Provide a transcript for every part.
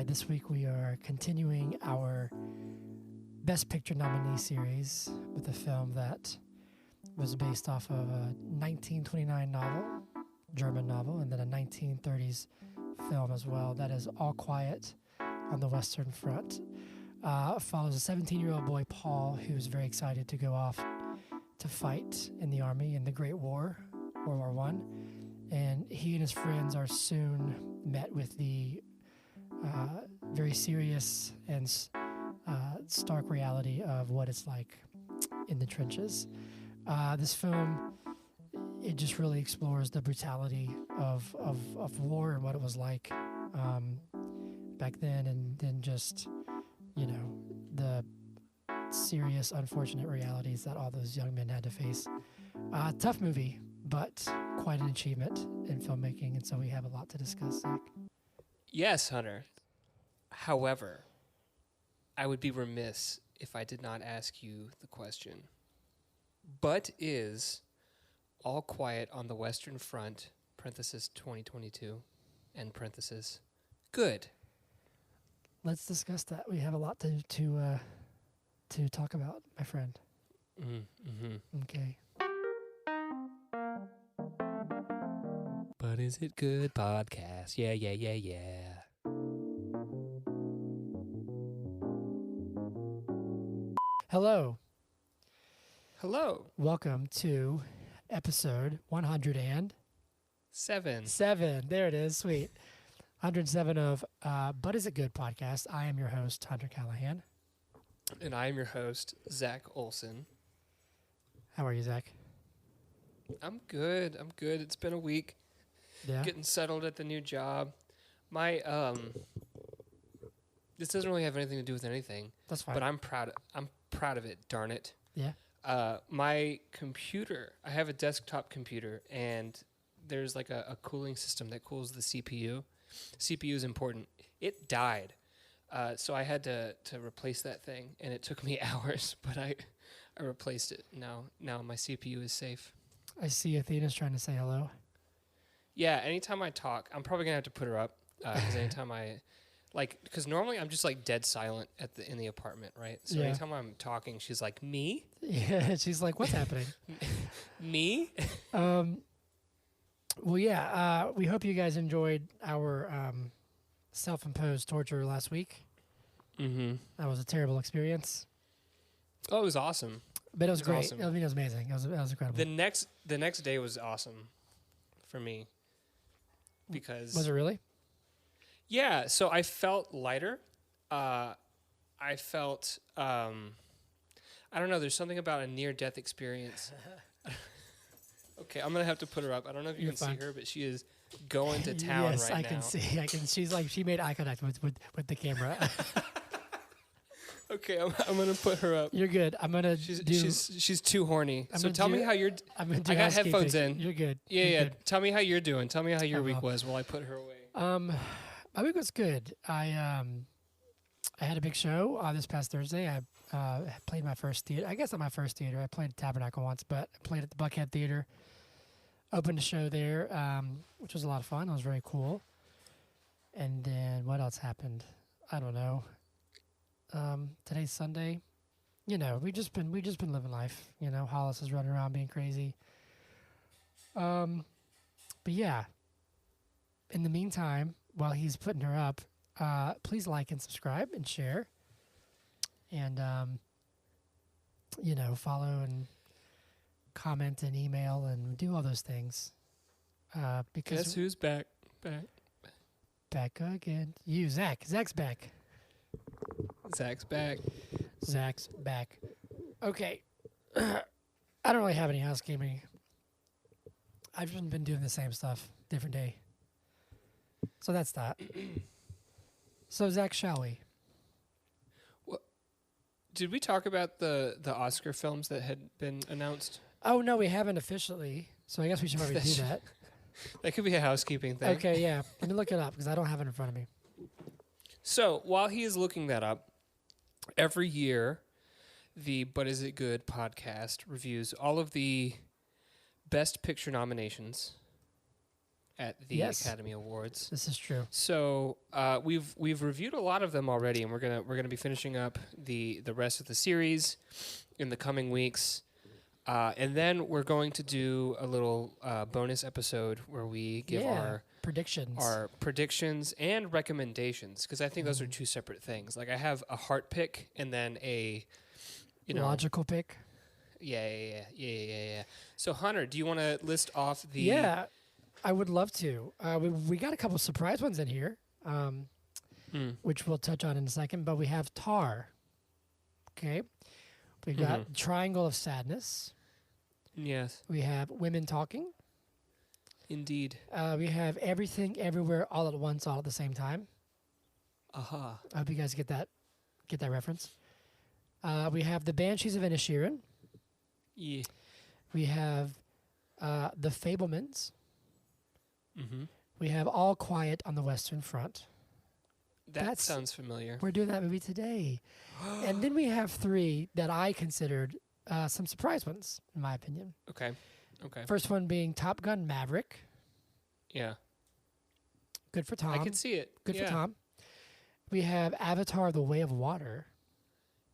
right, this week we are continuing our Best Picture nominee series with a film that was based off of a 1929 novel, German novel, and then a 1930s film as well. That is All Quiet on the Western Front. Follows a 17-year-old boy, Paul, who's very excited to go off to fight in the army in the Great War, World War I. And he and his friends are soon met with the very serious and stark reality of what it's like in the trenches. This film, it just really explores the brutality of war and what it was like back then, and then just, you know, the serious, unfortunate realities that all those young men had to face. Tough movie, but quite an achievement in filmmaking, and so we have a lot to discuss, Zach. Yes, Hunter. However, I would be remiss if I did not ask you the question. But is All Quiet on the Western Front, parenthesis 2022, end parenthesis, good? Let's discuss that. We have a lot to talk about, my friend. Mm-hmm. Okay. But is it good podcast? Yeah. Hello. Welcome to episode 107. 7. There it is. Sweet. 107 of But Is It Good podcast. I am your host, Hunter Callahan. And I am your host, Zach Olson. How are you, Zach? I'm good. It's been a week. Yeah. Getting settled at the new job. My this doesn't really have anything to do with anything. That's fine. But I'm proud of it, darn it. Yeah. My computer, I have a desktop computer, and there's like a cooling system that cools the CPU. CPU is important. It died. So I had to replace that thing, and it took me hours, but I replaced it. Now my CPU is safe. I see Athena's trying to say hello. Yeah, anytime I talk, I'm probably going to have to put her up, because anytime because normally I'm just like dead silent in the apartment, right? So Yeah. anytime I'm talking, she's like, me? Yeah, she's like, what's happening? Me? Well, yeah, we hope you guys enjoyed our self-imposed torture last week. Mm-hmm. That was a terrible experience. Oh, it was awesome. But it was great. Awesome. I mean, it was amazing. It was incredible. The next day was awesome for me, because Was it really? yeah. So I felt lighter. I felt I don't know. There's something about a near-death experience. Okay, I'm gonna have to put her up. I don't know if you You're can fine. see her, but she is going to town yes, right I now. can see. She's like, she made eye contact with the camera. Okay, I'm gonna put her up. You're good. I'm gonna She's too horny. I'm So gonna tell do- me how you're. I'm gonna do I got housekeeping. headphones in. You're good. Yeah, You're yeah. good. Tell me how you're doing. Tell me how your I week will. was while I put her away. My week was good. I had a big show this past Thursday. I played my first theater. I guess not my first theater. I played at Tabernacle once, but I played at the Buckhead Theater. Opened a show there, which was a lot of fun. It was very cool. And then what else happened? I don't know. Today's Sunday. You know, we just been living life. You know, Hollis is running around being crazy. But yeah. In the meantime, while he's putting her up, please like and subscribe and share, and follow and comment and email and do all those things. Because Guess who's back? back again. You, Zach. Zach's back. Zach's back. Zach's back. Okay. I don't really have any housekeeping. I've just been doing the same stuff, different day. So that's that. So, Zach, shall we? Did we talk about the Oscar films that had been announced? Oh, no, we haven't officially. So I guess we should probably do that. That could be a housekeeping thing. Okay, yeah. Let me look it up because I don't have it in front of me. So while he is looking that up, every year the But Is It Good podcast reviews all of the Best Picture nominations at the Yes. Academy Awards. This is true. So we've reviewed a lot of them already, and we're gonna be finishing up the rest of the series in the coming weeks, and then we're going to do a little bonus episode where we give our predictions and recommendations, because I think those are two separate things. Like I have a heart pick and then a logical pick. Yeah. So Hunter, do you want to list off the? Yeah, I would love to. We got a couple surprise ones in here, which we'll touch on in a second. But we have Tar. Okay, we've got Triangle of Sadness. Yes. We have Women Talking. Indeed. We have Everything, Everywhere, All at Once, All at the Same Time. Aha. I hope you guys get that reference. We have The Banshees of Inisherin. Yeah. We have The Fablemans. Mm-hmm. We have All Quiet on the Western Front. That sounds familiar. We're doing that movie today. And then we have three that I considered some surprise ones, in my opinion. Okay. First one being Top Gun Maverick. Yeah. Good for Tom. I can see it. Good for Tom. We have Avatar: The Way of Water.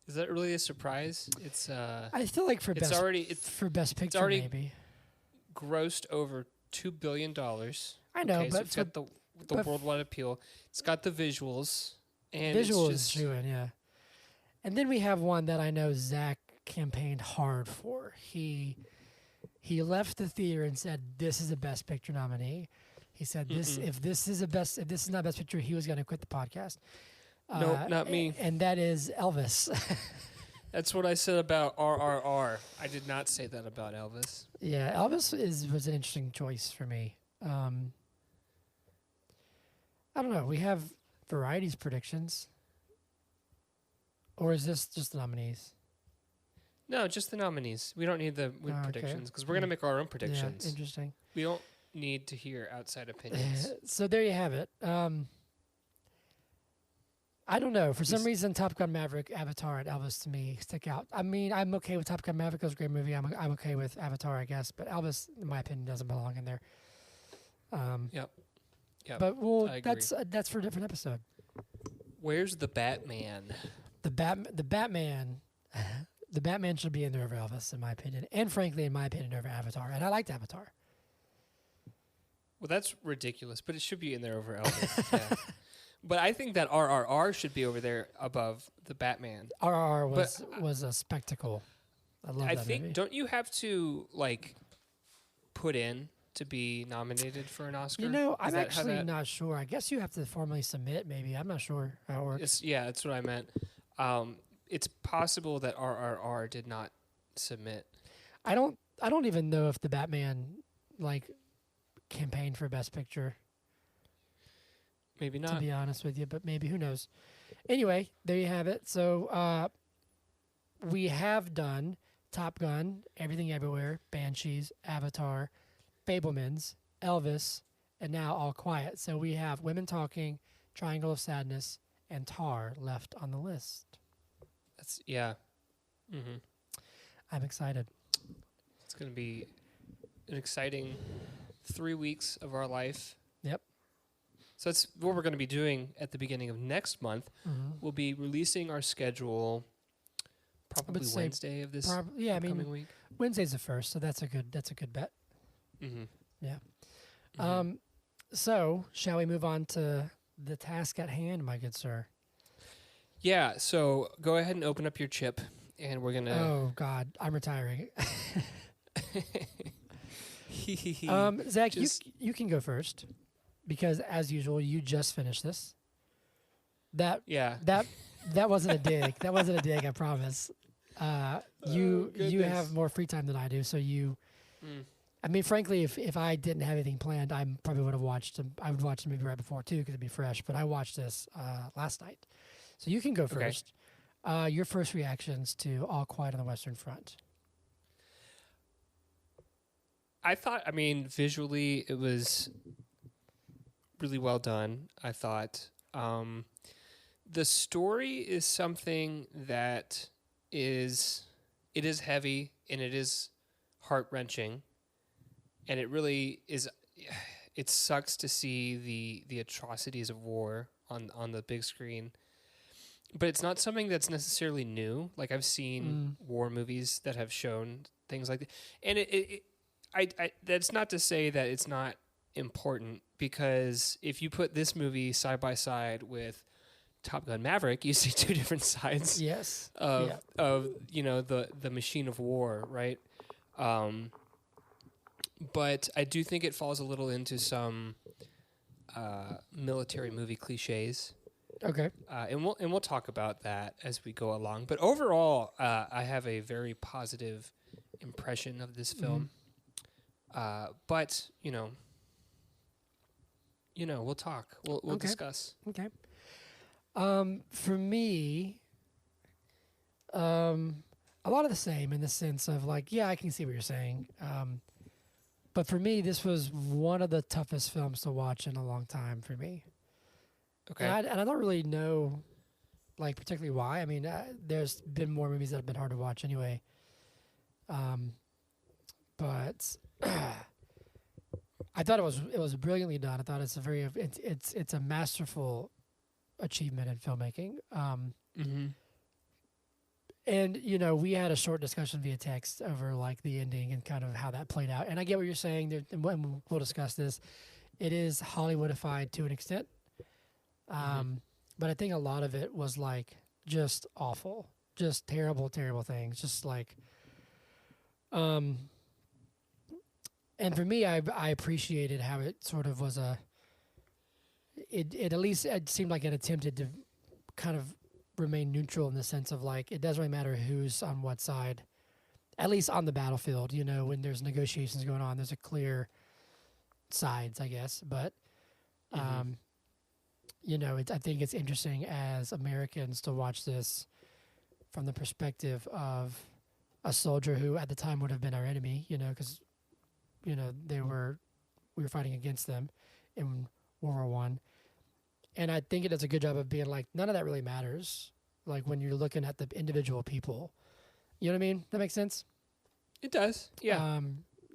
Is that really a surprise? It's I feel like for best picture maybe grossed over $2 billion. I know, but so it's got the worldwide appeal. It's got the visuals and visuals it's just chewing, yeah. And then we have one that I know Zach campaigned hard for. He left the theater and said, "This is a Best Picture nominee." He said, if this is not Best Picture, he was going to quit the podcast. No, not me. And that is Elvis. That's what I said about RRR. I did not say that about Elvis. Yeah, Elvis was an interesting choice for me. I don't know. We have Variety's predictions. Or is this just the nominees? No, just the nominees. We don't need the predictions because we're going to make our own predictions. Yeah, interesting. We don't need to hear outside opinions. So there you have it. I don't know. For some reason, Top Gun Maverick, Avatar, and Elvis to me stick out. I mean, I'm okay with Top Gun Maverick. It was a great movie. I'm okay with Avatar, I guess. But Elvis, in my opinion, doesn't belong in there. Yep. But that's for a different episode. Where's the Batman? The Batman. The Batman should be in there over Elvis, in my opinion. And frankly, in my opinion, over Avatar. And I liked Avatar. Well, that's ridiculous, but it should be in there over Elvis. Yeah. But I think that RRR should be over there above the Batman. RRR was a spectacle. I love that movie. Don't you have to put in to be nominated for an Oscar? I'm actually not sure. I guess you have to formally submit. Maybe I'm not sure how it works. That's what I meant. It's possible that RRR did not submit. I don't even know if the Batman campaigned for Best Picture. Maybe not. To be honest with you, but maybe, who knows. Anyway, there you have it. So we have done Top Gun, Everything Everywhere, Banshees, Avatar, Fablemans, Elvis, and now All Quiet. So we have Women Talking, Triangle of Sadness, and Tar left on the list. I'm excited. It's going to be an exciting 3 weeks of our life. Yep. So that's what we're going to be doing at the beginning of next month. We'll be releasing our schedule probably Wednesday of this coming week. Wednesday's the 1st, so that's a good bet. Yeah. So shall we move on to the task at hand, my good sir? Yeah. So go ahead and open up your chip, and we're gonna. Oh God, I'm retiring. Zach, you can go first. Because as usual, you just finished this. That wasn't a dig. That wasn't a dig. I promise. You have more free time than I do, so you. I mean, frankly, if I didn't have anything planned, I probably would have watched them. I would watch the movie right before too, because it'd be fresh. But I watched this last night, so you can go first. Your first reactions to All Quiet on the Western Front. I thought. I mean, visually, it was really well done. I thought the story is something that is heavy and it is heart-wrenching, and it really is. it sucks to see the atrocities of war on the big screen. But it's not something that's necessarily new. Like I've seen war movies that have shown things like that. And I that's not to say that it's not important, because if you put this movie side by side with Top Gun Maverick, you see two different sides Yes. of the machine of war, right? But I do think it falls a little into some military movie cliches. Okay. And we'll talk about that as we go along. But overall, I have a very positive impression of this film. But we'll talk. We'll discuss. Okay. For me, a lot of the same, in the sense of like, yeah, I can see what you're saying. But for me, this was one of the toughest films to watch in a long time for me. Okay. And I don't really know, like, particularly why. I mean, there's been more movies that have been hard to watch anyway. But I thought it was brilliantly done. I thought it's a masterful achievement in filmmaking. And we had a short discussion via text over like the ending and kind of how that played out. And I get what you're saying. And we'll discuss this. It is Hollywoodified to an extent. But I think a lot of it was like just awful, just terrible, terrible things. Just like, and for me, I appreciated how it sort of was it at least it seemed like it attempted to kind of remain neutral in the sense of like, it doesn't really matter who's on what side, at least on the battlefield, when there's negotiations going on, there's a clear sides, I guess. But, I think it's interesting as Americans to watch this from the perspective of a soldier who at the time would have been our enemy, because, we were fighting against them in World War One. And I think it does a good job of being like, none of that really matters. Like when you're looking at the individual people, you know what I mean? That makes sense? It does. Yeah.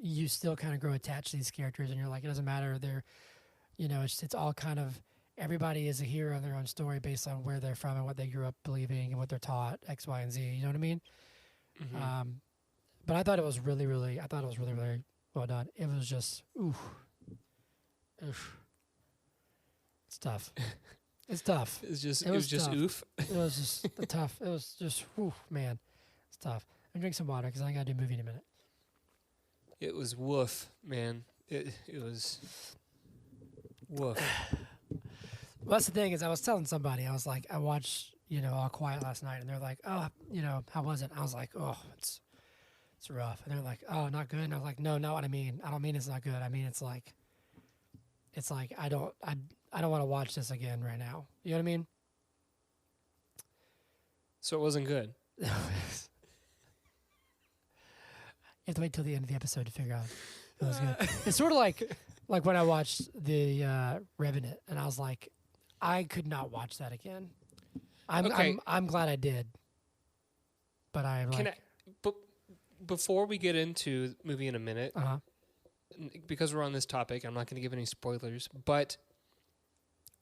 You still kind of grow attached to these characters and you're like, it doesn't matter. They're, it's all kind of, everybody is a hero of their own story based on where they're from and what they grew up believing and what they're taught, X, Y, and Z. You know what I mean? But I thought it was really, really well done. It was just, oof. It's tough. It's tough. It was just oof. It was just tough. It was just, oof, man. It's tough. I'm drink some water because I got to do a movie in a minute. It was woof, man. It was woof. Well, that's the thing is I was telling somebody, I was like, I watched, All Quiet last night, and they're like, oh, how was it? I was like, oh, it's rough. And they're like, oh, not good. And I was like, no, not what I mean. I don't mean it's not good. I mean, it's like I don't want to watch this again right now. You know what I mean? So it wasn't good. You have to wait till the end of the episode to figure out if it was good. It's sort of like when I watched the Revenant, and I was like, I could not watch that again. I'm glad I did, but before we get into the movie in a minute, because we're on this topic, I'm not going to give any spoilers, but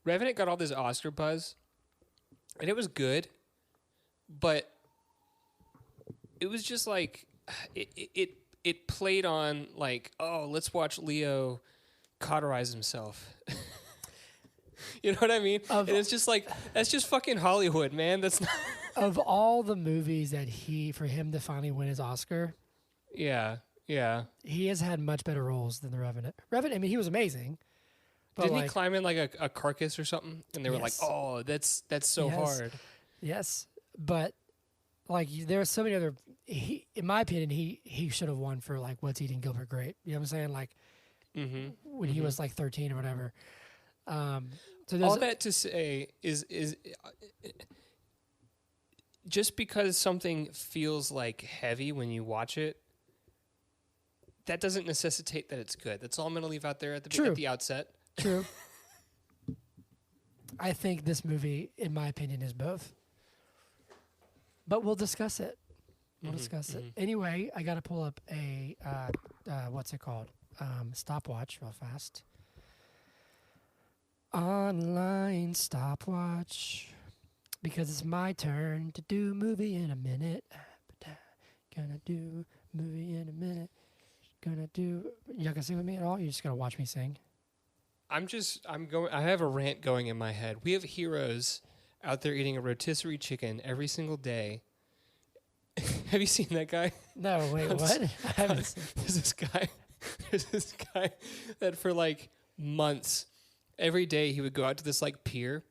Revenant got all this Oscar buzz, and it was good, but it was just like it played on like, oh, let's watch Leo cauterize himself. You know what I mean? And it's just like, that's just fucking Hollywood, man. That's not of all the movies that for him to finally win his Oscar. Yeah. He has had much better roles than the Revenant. I mean, he was amazing. Didn't he climb in like a carcass or something? And they were like, oh, that's so hard. Yes. But like there are so many other, in my opinion, he should have won for like What's Eating Gilbert Grape. You know what I'm saying? Like when he was like 13 or whatever. So all that to say is just because something feels like heavy when you watch it, that doesn't necessitate that it's good. That's all I'm going to leave out there at the outset. True. I think this movie, in my opinion, is both. But we'll discuss it. It. Anyway, I got to pull up a, what's it called? Stopwatch real fast. online stopwatch because it's my turn to do movie in a minute. Gonna do movie in a minute. Gonna do. You not gonna sing with me at all? You're just gonna watch me sing. I have a rant going in my head. We have heroes out there eating a rotisserie chicken every single day. Have you seen that guy? No, wait, what? I haven't seen. There's this guy that for like months, every day he would go out to this like pier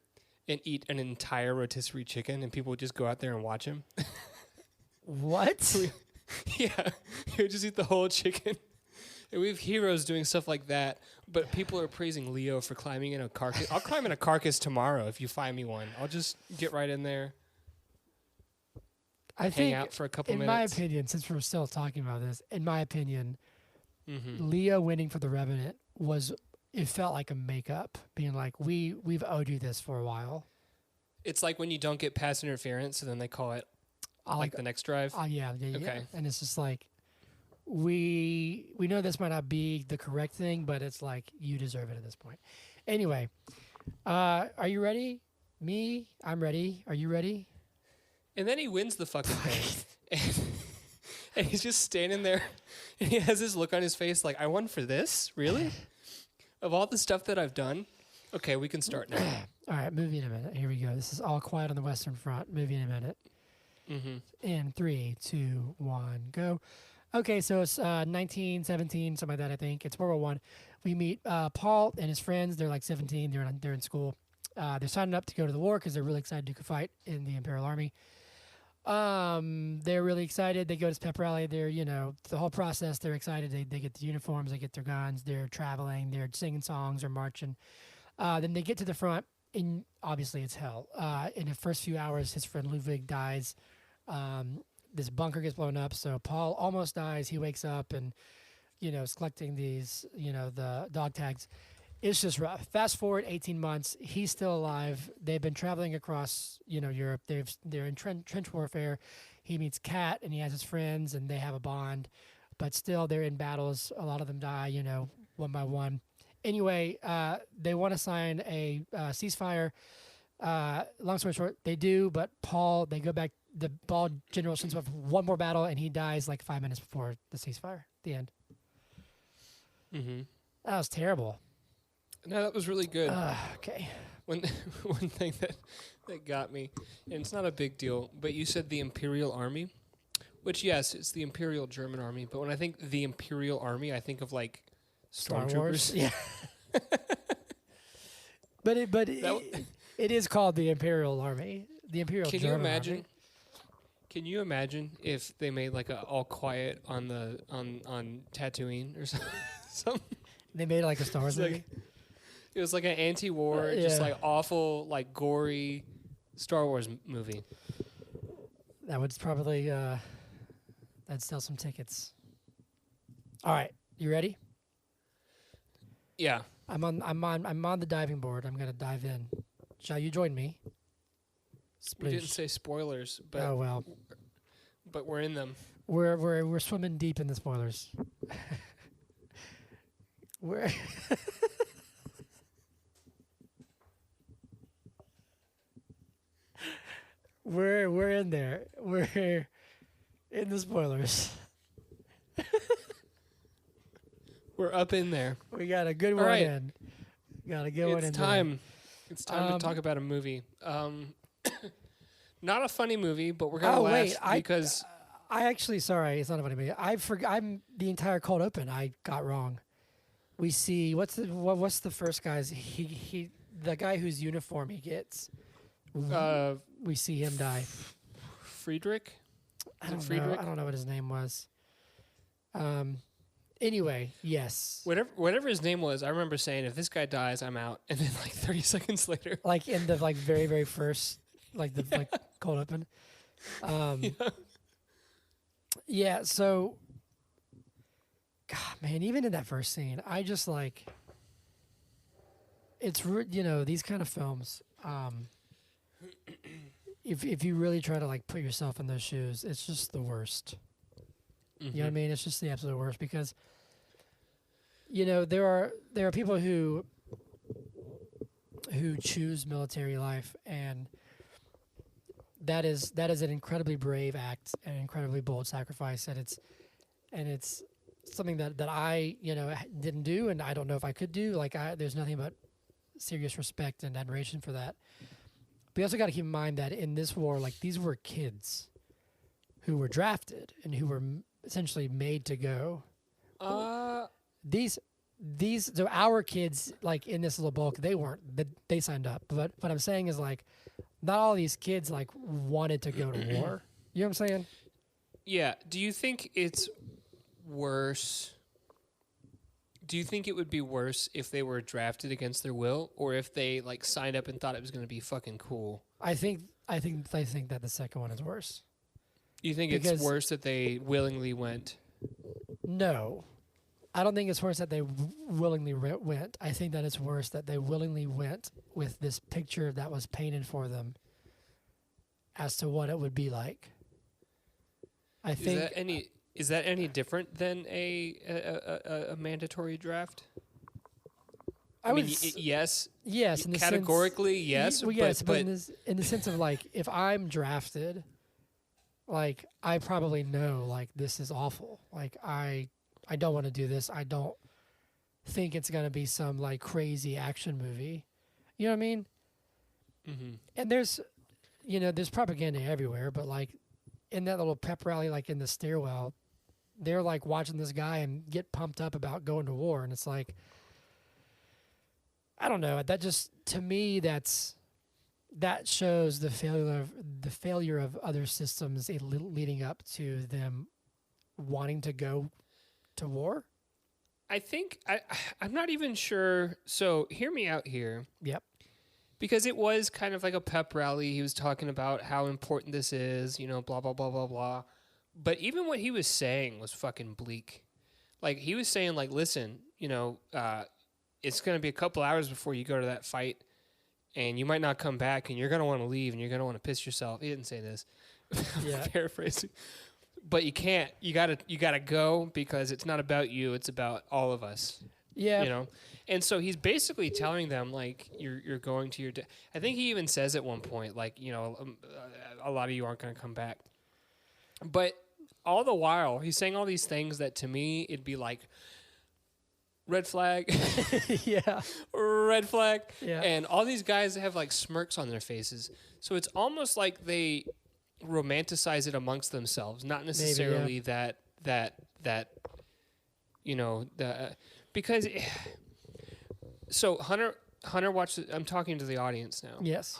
and eat an entire rotisserie chicken, and people would just go out there and watch him. What? Yeah, he would just eat the whole chicken. And we have heroes doing stuff like that, but people are praising Leo for climbing in a carcass. I'll climb in a carcass tomorrow if you find me one. I'll just get right in there. Hang out for a couple minutes. In my opinion, since we're still talking about this, in my opinion, Mm-hmm. Leo winning for the Revenant it felt like a makeup, being like, we've owed you this for a while. It's like when you don't get pass interference, and then they call it the next drive. Yeah. Okay. And it's just like, we know this might not be the correct thing, but it's like, you deserve it at this point. Anyway, are you ready? Me? I'm ready. Are you ready? And then he wins the fucking thing. And he's just standing there, and he has this look on his face like, I won for this? Really? Of all the stuff that I've done? Okay, we can start now. All right, movie in a minute. Here we go. This is All Quiet on the Western Front. Movie in a minute. Mm-hmm. In 3, 2, 1, go. Okay, so it's 1917, something like that, I think. It's World War I. We meet Paul and his friends. They're like 17. They're in school. They're signing up to go to the war because they're really excited to fight in the Imperial Army. They're really excited. They go to this pep rally. They're, the whole process, they're excited. They get the uniforms, they get their guns, they're traveling, they're singing songs or marching. Then they get to the front, and obviously it's hell. In the first few hours, his friend Ludwig dies. This bunker gets blown up, so Paul almost dies. He wakes up and, is collecting these, the dog tags. It's just rough. Fast forward 18 months, he's still alive. They've been traveling across, Europe. They're in trench warfare. He meets Kat, and he has his friends, and they have a bond. But still, they're in battles. A lot of them die, one by one. Anyway, they want to sign a ceasefire. Long story short, they do, but they go back. The bald general sends up one more battle, and he dies like 5 minutes before the ceasefire. The end. Mm-hmm. That was terrible. No, that was really good. Okay. One thing that got me, and it's not a big deal, but you said the Imperial Army, which, yes, it's the Imperial German Army, but when I think the Imperial Army, I think of, like, Stormtroopers. Yeah. but it is called the Imperial Army. The Imperial German Army. Can you imagine if they made, like, a All Quiet on Tatooine or something? They made, like, a Star Wars movie? It was like an anti-war, just like awful, like gory Star Wars movie. That would probably that'd sell some tickets. All right, you ready? Yeah. I'm on the diving board. I'm gonna dive in. Shall you join me? We didn't say spoilers, but oh well. But we're in them. We're swimming deep in the spoilers. We're in there. We're in the spoilers. We're up in there. We got a good one in. Got a good one in. It's time. It's time to talk about a movie. Not a funny movie, but we're gonna laugh because I actually sorry, it's not a funny movie. I'm the entire cold open I got wrong. We see what's the first guy's the guy whose uniform he gets. We see him die. Friedrich? I don't know what his name was. Anyway, yes. Whatever his name was, I remember saying, if this guy dies, I'm out. And then like 30 seconds later. Like in the like very, very first like cold open. Yeah, so God, man, even in that first scene, I just like it's these kind of films. If you really try to like put yourself in those shoes, it's just the worst. Mm-hmm. You know what I mean? It's just the absolute worst because there are people who who choose military life, and that is an incredibly brave act, an incredibly bold sacrifice, and it's something that I didn't do, and I don't know if I could do. Like there's nothing but serious respect and admiration for that. But you also got to keep in mind that in this war, like these were kids who were drafted and who were essentially made to go. These so our kids, like in this little bulk, they weren't. They signed up. But what I'm saying is like, not all these kids like wanted to go to war. You know what I'm saying? Yeah. Do you think it's worse? Do you think it would be worse if they were drafted against their will, or if they like signed up and thought it was going to be fucking cool? I think that the second one is worse. You think it's worse that they willingly went? No. I don't think it's worse that they willingly went. I think that it's worse that they willingly went with this picture that was painted for them as to what it would be like. Is that any different than a mandatory draft? I mean, yes. Yes. Categorically, yes. Well, yes, but in the sense of like, if I'm drafted, like I probably know like this is awful. Like I don't want to do this. I don't think it's going to be some like crazy action movie. You know what I mean? Mm-hmm. And there's propaganda everywhere, but like in that little pep rally, like in the stairwell, they're like watching this guy and get pumped up about going to war. And it's like, I don't know. That just, to me, that shows the failure of other systems leading up to them wanting to go to war. I think I'm not even sure. So hear me out here. Yep. Because it was kind of like a pep rally. He was talking about how important this is, blah, blah, blah, blah, blah. But even what he was saying was fucking bleak. Like, he was saying, like, listen, it's going to be a couple hours before you go to that fight, and you might not come back, and you're going to want to leave, and you're going to want to piss yourself. He didn't say this. Yeah. Paraphrasing. But you can't. You gotta go, because it's not about you. It's about all of us. Yeah. And so he's basically telling them, like, you're going to your I think he even says at one point, like, a lot of you aren't going to come back. But all the while, he's saying all these things that to me, it'd be like, red flag. Yeah. Red flag. Yeah. And all these guys have, like, smirks on their faces. So it's almost like they romanticize it amongst themselves, not necessarily that because so Hunter watched I'm talking to the audience now. Yes.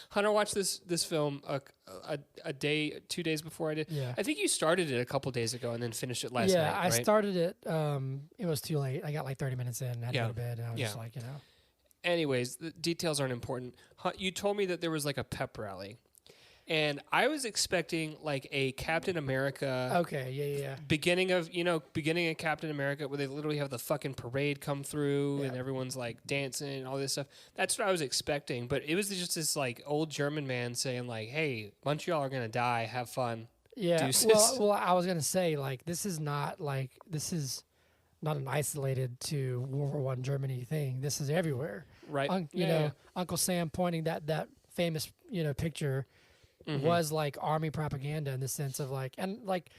Hunter watched this film a day, 2 days before I did. Yeah. I think you started it a couple days ago and then finished it last night. Yeah, I right? started it. It was too late. I got like 30 minutes in and I had to go to bed, and I was just like, Anyways, the details aren't important. You told me that there was like a pep rally. And I was expecting like a Captain America. Okay, yeah. Beginning of Captain America, where they literally have the fucking parade come through and everyone's like dancing and all this stuff. That's what I was expecting. But it was just this like old German man saying like, "Hey, a bunch of y'all are gonna die. Have fun." Yeah. Deuces. Well, I was gonna say like this is not an isolated to World War I Germany thing. This is everywhere. Right. Uncle Sam pointing that famous picture. Mm-hmm. Was like army propaganda in the sense of like, and like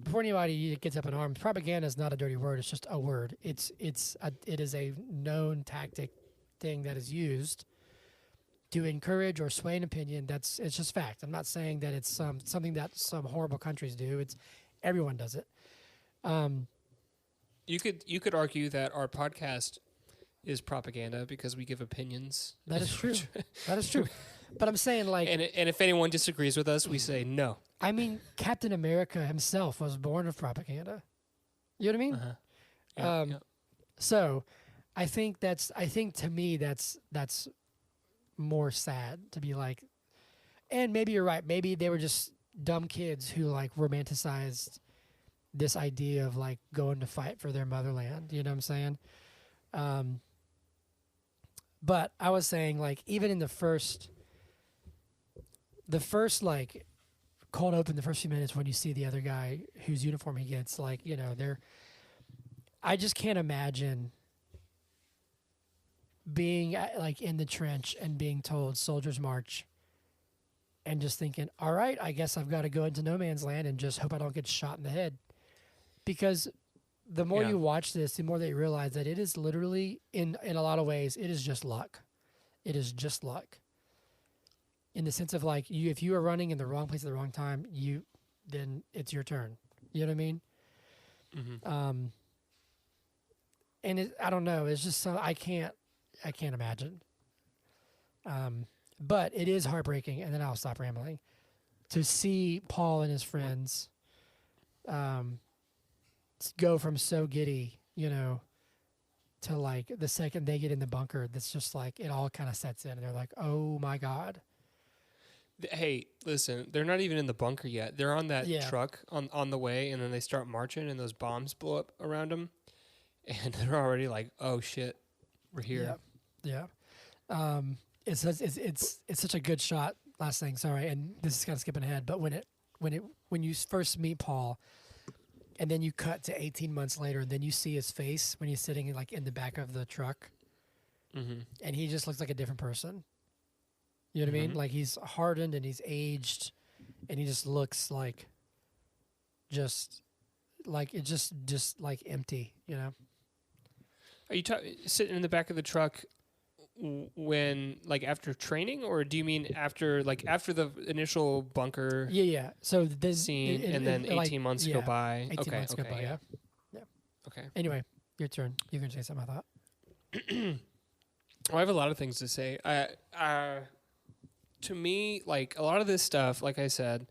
before anybody gets up in arms, propaganda is not a dirty word. It's just a word. It is a known tactic thing that is used to encourage or sway an opinion. It's just fact. I'm not saying that it's something that some horrible countries do. It's everyone does it. You could argue that our podcast is propaganda because we give opinions. That is true. That is true. But I'm saying like... And if anyone disagrees with us, we say no. I mean, Captain America himself was born of propaganda. You know what I mean? Uh-huh. Yeah. So I think to me that's more sad to be like... And maybe you're right. Maybe they were just dumb kids who like romanticized this idea of like going to fight for their motherland. You know what I'm saying? But I was saying like even in the first like cold open, the first few minutes when you see the other guy whose uniform he gets, like, I just can't imagine being like in the trench and being told soldiers march, and just thinking, all right, I guess I've got to go into no man's land and just hope I don't get shot in the head. Because the more you watch this, the more that you realize that it is literally, in a lot of ways, it is just luck. It is just luck. In the sense of like, if you are running in the wrong place at the wrong time, then it's your turn. You know what I mean? Mm-hmm. And I don't know. It's just I can't imagine. But it is heartbreaking, and then I'll stop rambling, to see Paul and his friends go from so giddy, to like the second they get in the bunker, that's just like it all kind of sets in, and they're like, oh my God. Hey, listen, they're not even in the bunker yet. They're on that truck on the way, and then they start marching, and those bombs blow up around them, and they're already like, oh shit, we're here. Yeah. It's such a good shot. Last thing, sorry, and this is kind of skipping ahead, but when you first meet Paul, and then you cut to 18 months later, and then you see his face when he's sitting like in the back of the truck, and he just looks like a different person. You know what I mean? Like he's hardened and he's aged, and he just looks like just like empty. Are you sitting in the back of the truck when, like, after training, or do you mean after the initial bunker? Yeah. So this scene, and then 18 months go by. 18 months go by. Yeah. Okay. Anyway, your turn. You can say something. I thought. Well, I have a lot of things to say. To me, like a lot of this stuff, like I said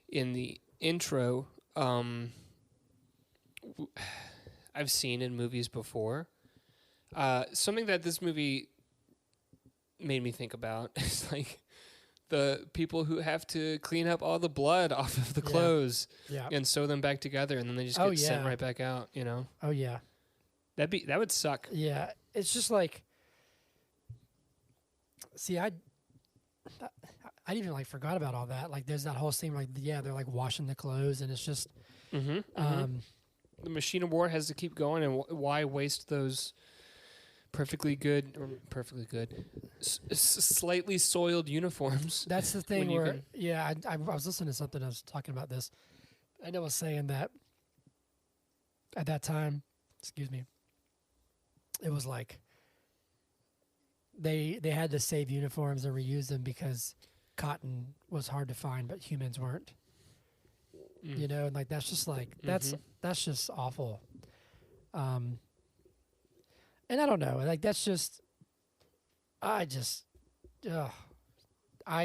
in the intro, I've seen in movies before. Something that this movie made me think about is like the people who have to clean up all the blood off of the clothes and sew them back together, and then they just get sent right back out. Oh yeah, that would suck. Yeah, it's just like, see, I even like forgot about all that. Like, there's that whole scene, like, they're like washing the clothes, and it's just, the machine of war has to keep going, and why waste those perfectly good, slightly soiled uniforms? That's the thing where, I was listening to something. I was talking about this, and it was saying that at that time, it was like they had to save uniforms and reuse them because cotton was hard to find, but humans weren't. And like that's just like that's just awful. And I don't know, like that's just I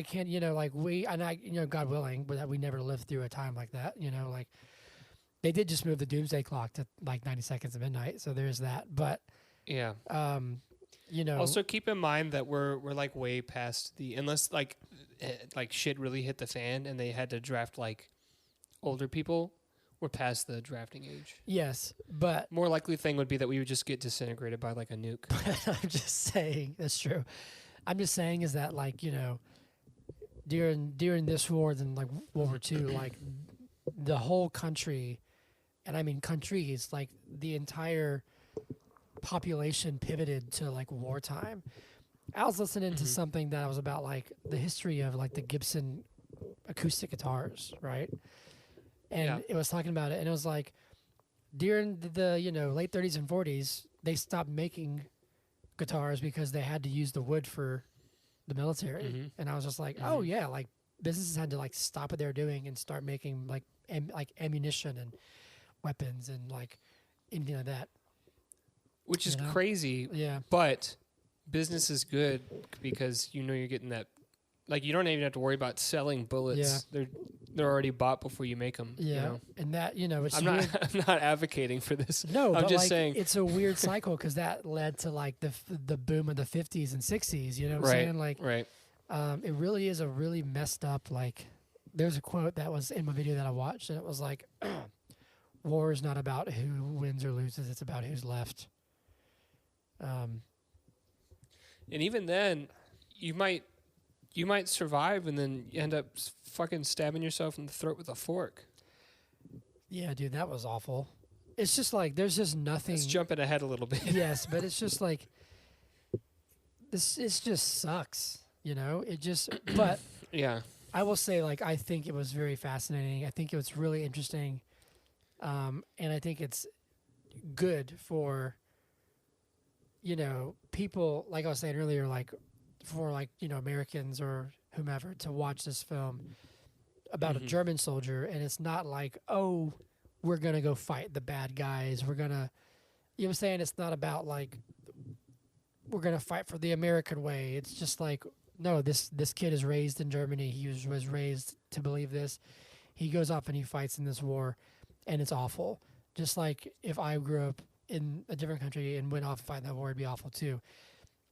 can't, like God willing, but that we never lived through a time like that. Like they did just move the doomsday clock to like 90 seconds of midnight, so there's that. But also keep in mind that we're like way past unless like shit really hit the fan and they had to draft like older people, we're past the drafting age. Yes, but more likely thing would be that we would just get disintegrated by like a nuke. I'm just saying that's true. I'm just saying is that like during this war, then like World War II, like the whole country, and I mean countries, like the entire population pivoted to like wartime. I was listening to something that was about like the history of like the Gibson acoustic guitars, right? And it was talking about it, and it was like during the late 30s and 40s, they stopped making guitars because they had to use the wood for the military. And I was just like, oh yeah, like businesses had to like stop what they were doing and start making like ammunition and weapons and like anything like that. Which is crazy. Yeah. But business is good because you're getting that. Like, you don't even have to worry about selling bullets. Yeah. They're already bought before you make them. Yeah. And that, it's I'm not advocating for this. No, I'm just like, saying it's a weird cycle because that led to like the boom of the 50s and 60s. You know what I'm saying? Like, right. It really is a really messed up, like, there's a quote that was in my video that I watched, and it was like, war is not about who wins or loses, it's about who's left. And even then, you might survive and then you end up fucking stabbing yourself in the throat with a fork. Yeah, dude, that was awful. It's just like there's just nothing. Let's jumping ahead a little bit. Yes, but it's just like It just sucks, you know. It just, but Yeah. I will say, like, I think it was very fascinating. I think it was really interesting, and I think it's good for, you know, people, like I was saying earlier, like for like, you know, Americans or whomever to watch this film about a German soldier, and it's not like, oh, we're gonna go fight the bad guys. We're gonna, you know what I'm saying? It's not about like we're gonna fight for the American way. It's just like, no, this kid is raised in Germany. He was raised to believe this. He goes off and he fights in this war, and it's awful. Just like if I grew up in a different country and went off and fight that war, it'd be awful too.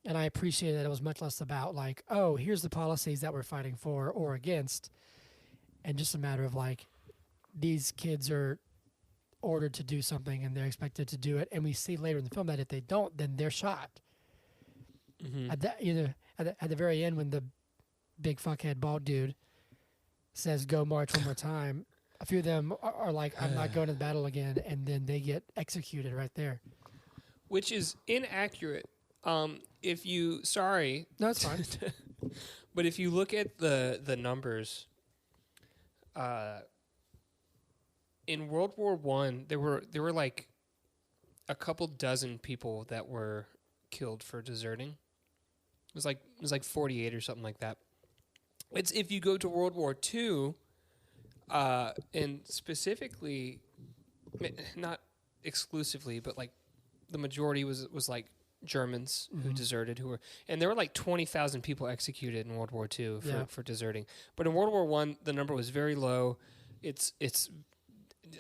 And I appreciate that it was much less about like, oh, here's the policies that we're fighting for or against, and just a matter of like, these kids are ordered to do something and they're expected to do it. And we see later in the film that if they don't, then they're shot. At the very end, when the big fuckhead bald dude says, "Go march one more time," a few of them are like, "I'm not going to the battle again," and then they get executed right there. Which is inaccurate. No, it's fine. But if you look at the numbers, in World War I, there were like a couple dozen people that were killed for deserting. It was like 48 or something like that. It's if you go to World War II, and specifically, not exclusively, but like the majority was like Germans who deserted, and there were like 20,000 people executed in World War II for deserting. But in World War I, the number was very low. It's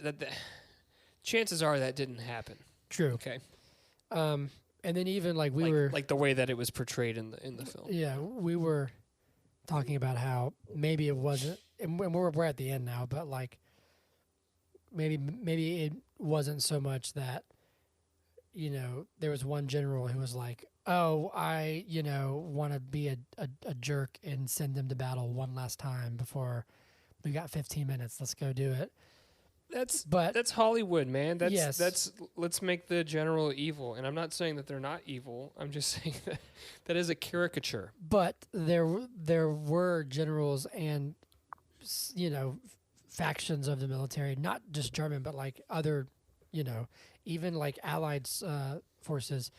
that the chances are that didn't happen. True. Okay. And then even like we like, were like the way that it was portrayed in the film. Yeah, we were talking about how maybe it wasn't, and we're at the end now, but like maybe it wasn't so much that, you know, there was one general who was like, oh, I, you know, want to be a jerk and send them to battle one last time before we got 15 minutes. Let's go do it. That's Hollywood, man. That's let's make the general evil. And I'm not saying that they're not evil. I'm just saying that is a caricature. But there were generals and, you know, factions of the military, not just German, but like other, you know, even like Allied forces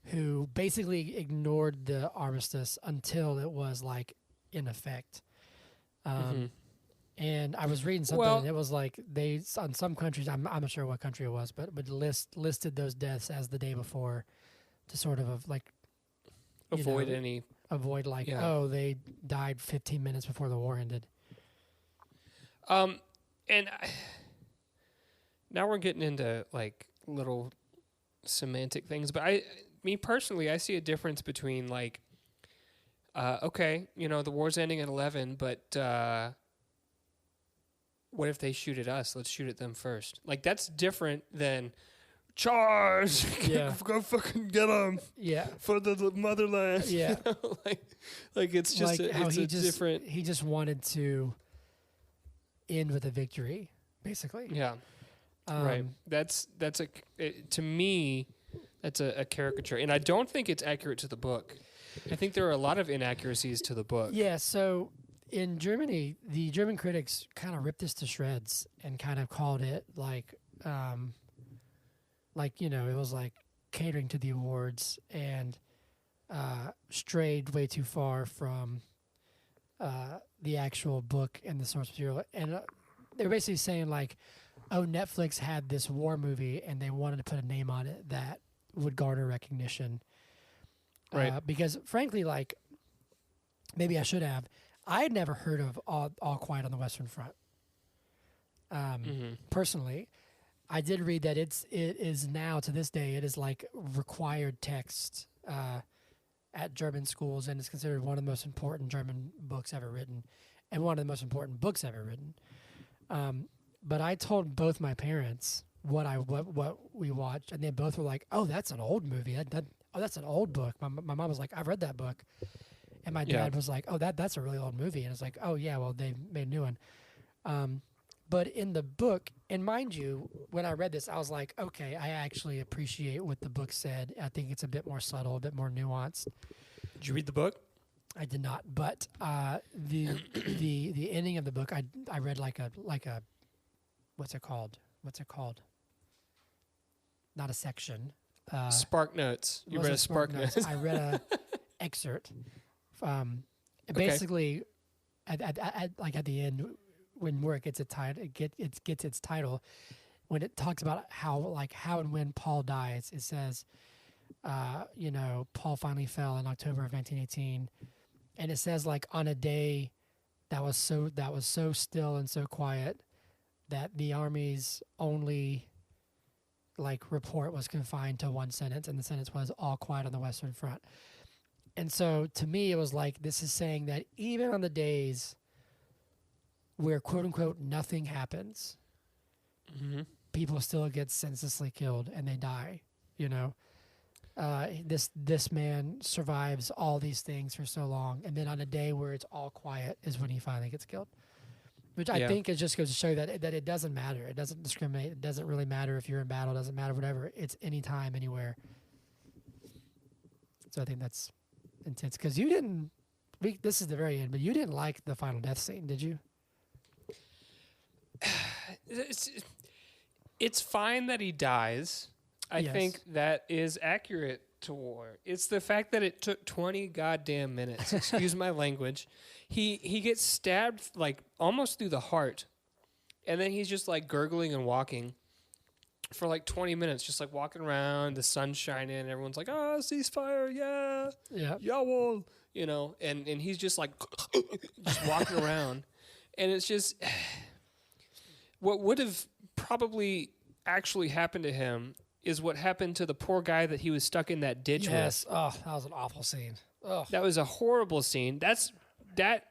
who basically ignored the armistice until it was like in effect. And I was reading something, and it was like they, on some countries, I'm not sure what country it was, but listed those deaths as the day before to sort of like avoid like, oh, they died 15 minutes before the war ended. Now we're getting into like little semantic things, but me personally, I see a difference between like, okay, you know, the war's ending at 11, but what if they shoot at us? Let's shoot at them first. Like, that's different than charge. Yeah. Go fucking get them. Yeah. For the motherland. Yeah. You know? like it's just like different. He just wanted to end with a victory, basically. Yeah. Right. To me, that's a caricature, and I don't think it's accurate to the book. I think there are a lot of inaccuracies to the book. Yeah. So in Germany, the German critics kind of ripped this to shreds and kind of called it like, you know, it was like catering to the awards and strayed way too far from the actual book and the source material. And they were basically saying like, oh, Netflix had this war movie and they wanted to put a name on it that would garner recognition. Right. Because frankly, like, maybe I should have. I had never heard of All Quiet on the Western Front. Personally, I did read that it is now, to this day, it is like required text at German schools, and it's considered one of the most important German books ever written, and one of the most important books ever written. But I told both my parents what we watched, and they both were like, "Oh, that's an old movie. That's an old book." My mom was like, "I've read that book." And my dad was like, "Oh, that's a really old movie." And it's like, "Oh yeah, well they made a new one." But in the book, and mind you, when I read this, I was like, "Okay, I actually appreciate what the book said. I think it's a bit more subtle, a bit more nuanced." Did you read the book? I did not, but the ending of the book, I read like a what's it called? Not a section. Spark Notes. You read a Spark Notes. I read a excerpt. Basically, at the end, when work gets it gets its title, when it talks about how and when Paul dies, it says, Paul finally fell in October of 1918, and it says like on a day that was so still and so quiet that the Army's only report was confined to one sentence, and the sentence was all quiet on the Western Front. And so to me, it was like, this is saying that even on the days where quote unquote nothing happens, people still get senselessly killed and they die. This man survives all these things for so long, and then on a day where it's all quiet is when he finally gets killed. Which I think it just goes to show that it doesn't matter. It doesn't discriminate. It doesn't really matter if you're in battle. It doesn't matter whatever. It's anytime, anywhere. So I think that's intense. Because this is the very end, but you didn't like the final death scene, did you? It's fine that he dies. I Yes. think that is accurate to war. It's the fact that it took 20 goddamn minutes. Excuse my language. He gets stabbed almost through the heart, and then he's just gurgling and walking for 20 minutes, just walking around. The sun's shining, and everyone's like, "Oh, ceasefire, yeah, well," and he's just just walking around, and it's just what would have probably actually happened to him is what happened to the poor guy that he was stuck in that ditch with. Yes. Oh, that was an awful scene. Oh. That was a horrible scene. That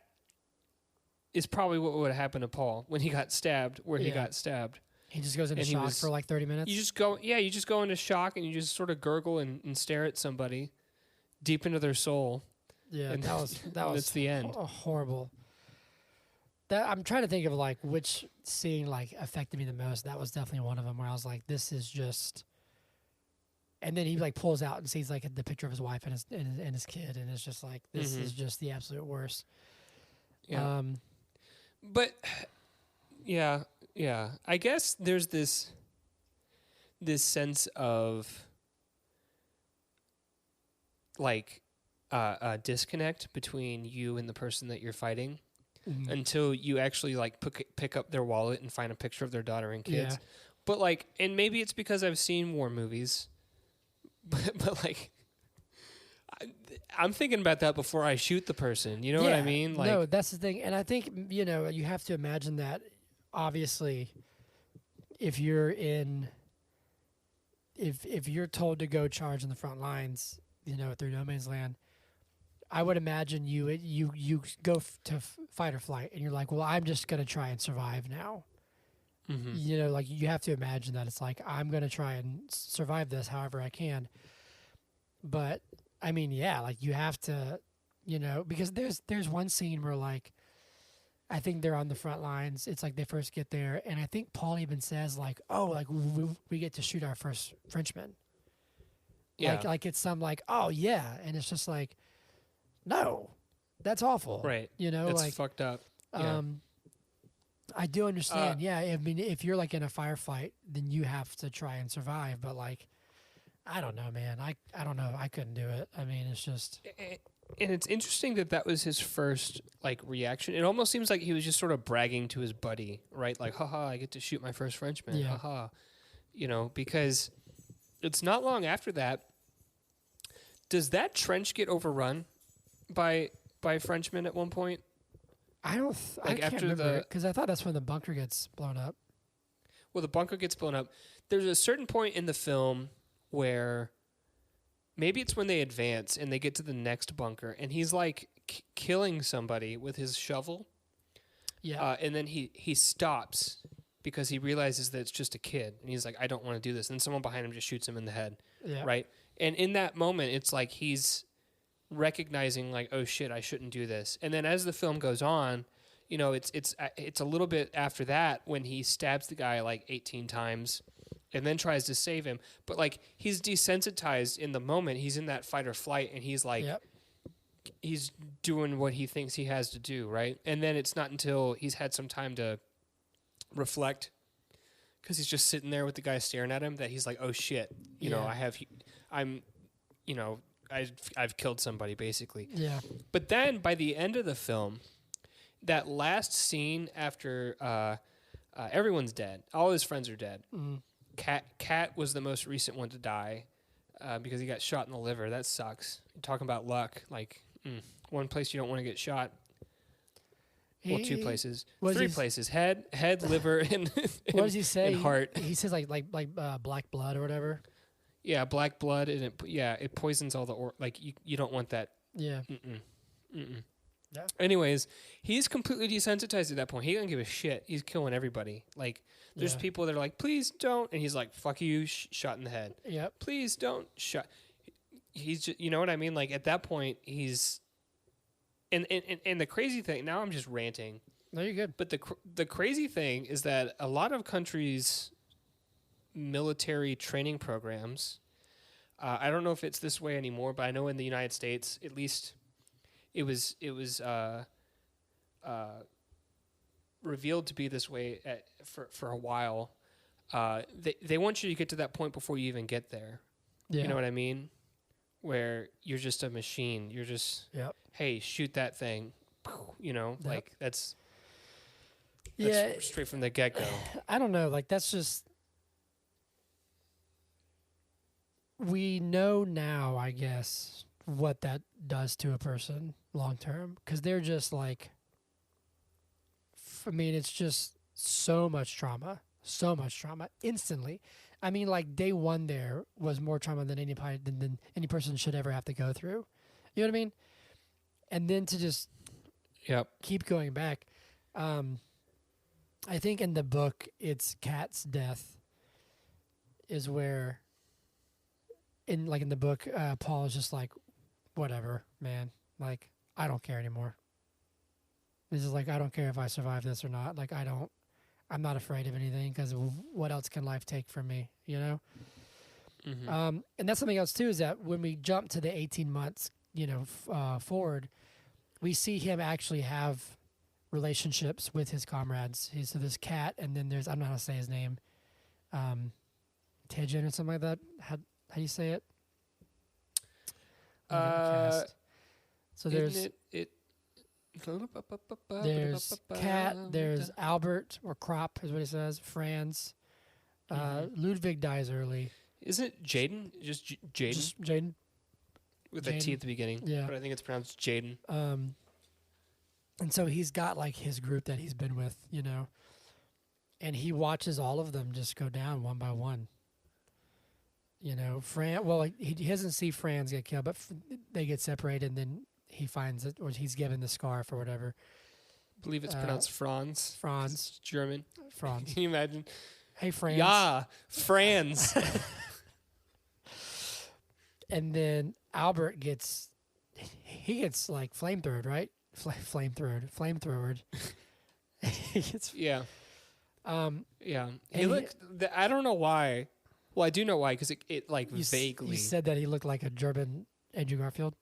is probably what would have happened to Paul when he got stabbed, he got stabbed. He just goes into shock for 30 minutes. You just go into shock, and you just sort of gurgle and stare at somebody deep into their soul. Yeah, and that was that's the end. Horrible. I'm trying to think of which scene affected me the most. That was definitely one of them where I was like, this is just. And then he pulls out and sees the picture of his wife and his kid, and it's just this is just the absolute worst. Yeah. But yeah. I guess there's this sense of a disconnect between you and the person that you're fighting until you actually pick up their wallet and find a picture of their daughter and kids. Yeah. But and maybe it's because I've seen war movies. But I'm thinking about that before I shoot the person. You know what I mean? No, that's the thing. And I think, you have to imagine that, obviously, if you're told to go charge in the front lines, through no man's land, I would imagine you go to fight or flight, and you're like, well, I'm just going to try and survive now. Mm-hmm. You have to imagine that it's I'm going to try and survive this however I can. But I mean, you have to, because there's one scene where I think they're on the front lines. It's they first get there, and I think Paul even says we get to shoot our first Frenchman. Yeah. It's some oh yeah, and it's just no, that's awful. Right. It's fucked up. Yeah. I do understand. I mean, if you're in a firefight, then you have to try and survive. But I don't know, man. I don't know. I couldn't do it. I mean, it's just. And it's interesting that was his first reaction. It almost seems like he was just sort of bragging to his buddy, right? Haha, I get to shoot my first Frenchman. Yeah. Haha, because it's not long after that. Does that trench get overrun by Frenchmen at one point? I can't remember because I thought that's when the bunker gets blown up. Well, the bunker gets blown up. There's a certain point in the film where maybe it's when they advance and they get to the next bunker, and he's killing somebody with his shovel. Yeah. And then he stops because he realizes that it's just a kid, and he's like, I don't want to do this. And someone behind him just shoots him in the head. Yeah. Right. And in that moment, it's he's recognizing oh shit, I shouldn't do this. And then as the film goes on, it's a little bit after that when he stabs the guy 18 times and then tries to save him. But he's desensitized in the moment. He's in that fight or flight, and he's he's doing what he thinks he has to do, right? And then it's not until he's had some time to reflect, because he's just sitting there with the guy staring at him, that he's like, oh shit, you know, I've killed somebody, basically. Yeah. But then by the end of the film, that last scene after everyone's dead, all his friends are dead. Mm. Cat was the most recent one to die because he got shot in the liver. That sucks. You're talking about luck. Like, one place you don't want to get shot. Well, two places, three places: head, liver, and what does he say? And heart. He says like black blood or whatever. Yeah, black blood, and it poisons all the like you don't want that. Yeah. Yeah. Anyways, he's completely desensitized at that point. He doesn't give a shit. He's killing everybody. Like, there's people that are like, please don't, and he's like, fuck you, shot in the head. Yep. Please don't shot. He's just, you know what I mean? Like, at that point, he's. And the crazy thing, now I'm just ranting. No, you're good. But the crazy thing is that a lot of countries' military training programs, I don't know if it's this way anymore, but I know in the United States, at least, it was revealed to be this way for a while. They want you to get to that point before you even get there. Yeah. You know what I mean? Where you're just a machine. You're just, hey, shoot that thing. You know, like that's straight from the get-go. I don't know. Like, that's just, we know now, I guess, what that does to a person long term, because they're just like, I mean, it's just so much trauma instantly. I mean, like, day one there was more trauma than any person should ever have to go through. You know what I mean? And then to just keep going back. I think in the book, it's Kat's death is where, in the book, Paul is just like, whatever, man. Like, I don't care anymore. This is like, I don't care if I survive this or not. Like, I'm not afraid of anything, because what else can life take from me, you know? Mm-hmm. And that's something else, too, is that when we jump to the 18 months, forward, we see him actually have relationships with his comrades. So there's Cat, and then there's, I don't know how to say his name, Tejan or something like that. How do you say it? So there's there's Cat, there's Albert, or Krop is what he says, Franz. Ludwig dies early. Isn't it Jaden? Just Jaden? Just Jaden. With a T at the beginning. Yeah. But I think it's pronounced Jaden. And so he's got, like, his group that he's been with, you know. And he watches all of them just go down one by one. You know, he doesn't see Franz get killed, but they get separated, and then he finds it, or he's given the scarf or whatever. I believe it's pronounced Franz. Franz. It's German. Franz. Can you imagine? Hey, Franz. Yeah, Franz. And then Albert gets like flamethrowed, right? Flamethrowed. Yeah. Yeah. He looked. I don't know why. Well, I do know why, because it like vaguely. You said that he looked like a German Andrew Garfield.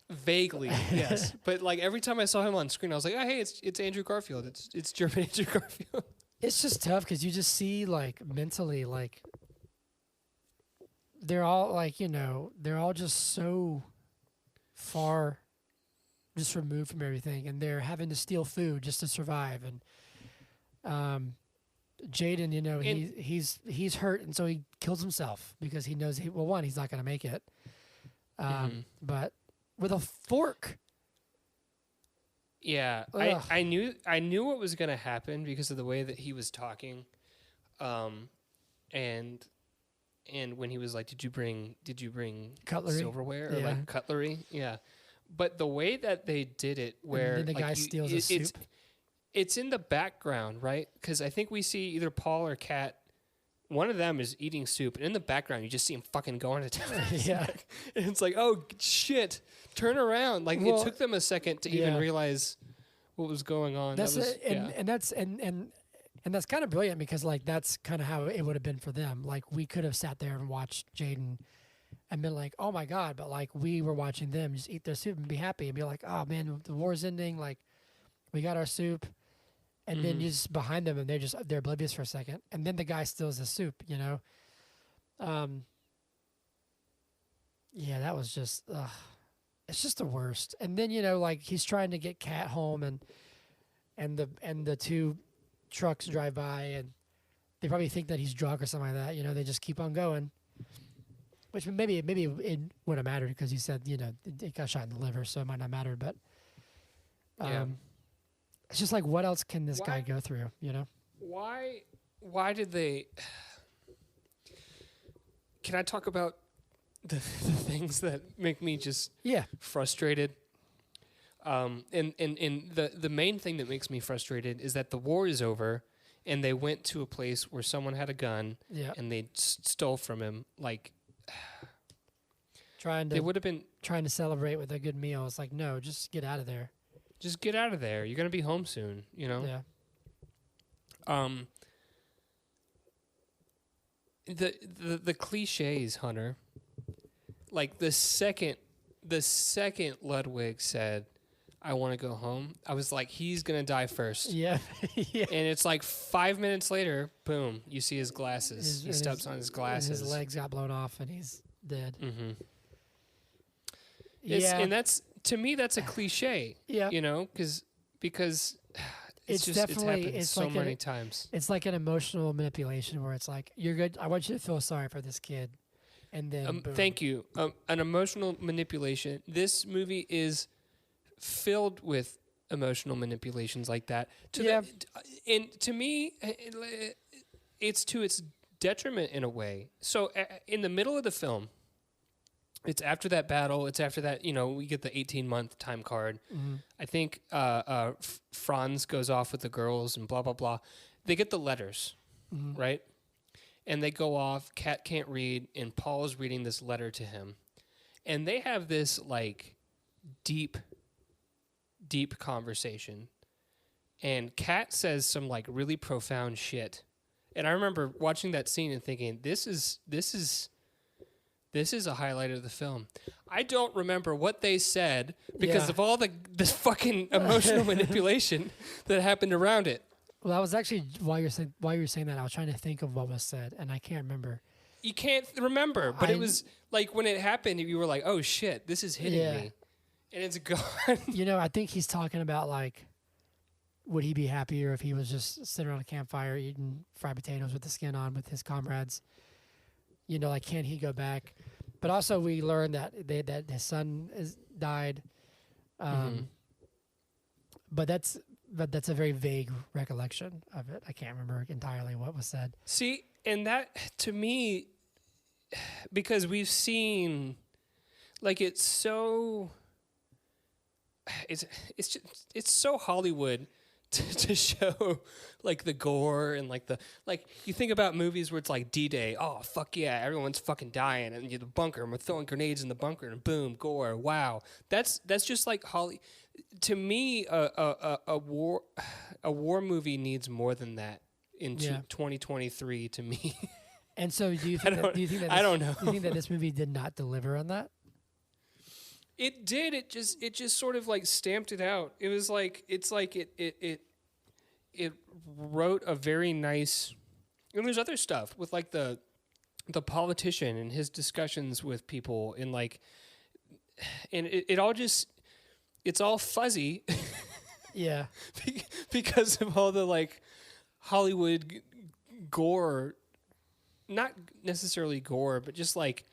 Vaguely, yes. But like every time I saw him on screen, I was like, "Oh, hey, it's Andrew Garfield. It's German Andrew Garfield." It's just tough, because you just see, like, mentally, like, they're all, like, they're all just so far just removed from everything, and they're having to steal food just to survive. And Jaden, he's hurt, and so he kills himself because he knows he's not going to make it. But with a fork. Yeah, I knew what was going to happen because of the way that he was talking, and when he was like, did you bring cutlery? Silverware or like cutlery? Yeah, but the way that they did it, where and then the guy steals his soup. It's in the background, right? Because I think we see either Paul or Kat. One of them is eating soup, and in the background, you just see him fucking going to town. Yeah, and it's like, oh shit, turn around! Like, it took them a second to even realize what was going on. That's and that's kind of brilliant, because, like, that's kind of how it would have been for them. Like, we could have sat there and watched Jaden and been like, oh my God, but like we were watching them just eat their soup and be happy and be like, oh man, the war's ending. Like we got our soup. And then you're just behind them and they're oblivious for a second. And then the guy steals the soup, you know? Yeah, that was just, it's just the worst. And then, you know, like he's trying to get Kat home and the two trucks drive by and they probably think that he's drunk or something like that. You know, they just keep on going. Which maybe it wouldn't have mattered because he said, you know, it got shot in the liver, so it might not matter. But it's just like, what else can this guy go through, you know? Why did they... Can I talk about the things that make me just frustrated? And the main thing that makes me frustrated is that the war is over and they went to a place where someone had a gun and they stole from him. Like, they would have been trying to celebrate with a good meal. It's like, no, just get out of there. Just get out of there. You're going to be home soon, you know? Yeah. The cliches, Hunter. Like the second Ludwig said, I want to go home, I was like, he's going to die first. Yeah. Yeah. And it's like 5 minutes later, boom, you see his glasses. He steps on his glasses. His legs got blown off and he's dead. Mm-hmm. Yeah. And that's, to me, that's a cliche. Yeah. You know, because it's happened so like many times. It's like an emotional manipulation where it's like, you're good. I want you to feel sorry for this kid. And then thank you. An emotional manipulation. This movie is filled with emotional manipulations like that. And to me, it's to its detriment in a way. So in the middle of the film, it's after that battle. It's after that, you know, we get the 18-month time card. Mm-hmm. I think Franz goes off with the girls and blah, blah, blah. They get the letters, right? And they go off. Kat can't read, and Paul's reading this letter to him. And they have this, like, deep conversation. And Kat says some, like, really profound shit. And I remember watching that scene and thinking, this is a highlight of the film. I don't remember what they said because of all this fucking emotional manipulation that happened around it. Well, I was actually, while you were saying that, I was trying to think of what was said, and I can't remember. You can't remember, but it was like when it happened, you were like, oh shit, this is hitting me. And it's gone. You know, I think he's talking about, like, would he be happier if he was just sitting around a campfire eating fried potatoes with the skin on with his comrades? You know, like, can he go back? But also we learned that his son died. But that's a very vague recollection of it. I can't remember entirely what was said. See, and that, to me, because we've seen, like, it's so Hollywood to show, like, the gore and, like, you think about movies where it's like D-Day. Oh, fuck yeah, everyone's fucking dying, and you're the bunker, and we're throwing grenades in the bunker, and boom, gore, wow. That's just like to me, a war movie needs more than that in 2023 to me. And so do you think I don't know. Do you think that this movie did not deliver on that? It did. It just sort of like stamped it out. It was like it wrote a very nice. And there's other stuff with like the politician and his discussions with people and like, and it all just, it's all fuzzy. Yeah. Because of all the like Hollywood gore, not necessarily gore, but just like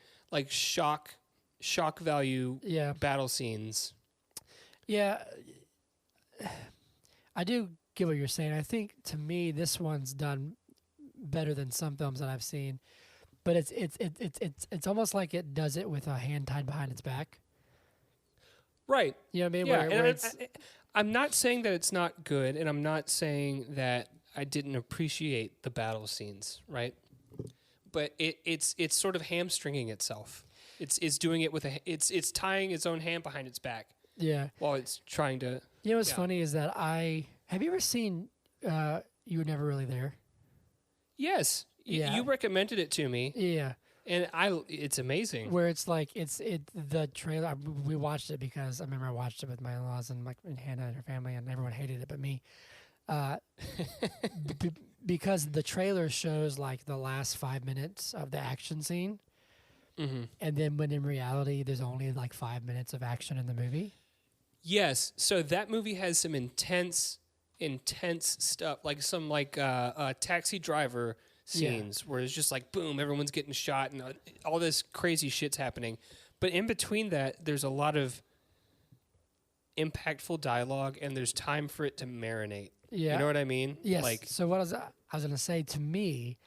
shock value battle scenes. Yeah. I do get what you're saying. I think to me this one's done better than some films that I've seen. But it's almost like it does it with a hand tied behind its back. Right. You know what I mean? Yeah. Where I'm not saying that it's not good, and I'm not saying that I didn't appreciate the battle scenes, right? But it's sort of hamstringing itself. It's doing it with it's tying its own hand behind its back. Yeah. While it's trying to. You know what's funny is that have you ever seen You Were Never Really There? Yes. Yeah. You recommended it to me. Yeah. And it's amazing. Where it's like the trailer. We watched it because I remember I watched it with my in-laws and Hannah and her family, and everyone hated it but me. Because the trailer shows like the last 5 minutes of the action scene, and then when in reality there's only like 5 minutes of action in the movie. Yes, so that movie has some intense stuff, like some Taxi Driver scenes where it's just like boom, everyone's getting shot and all this crazy shit's happening. But in between that, there's a lot of impactful dialogue and there's time for it to marinate. Yeah. You know what I mean? Yes. Like, so what I was going to say, to me,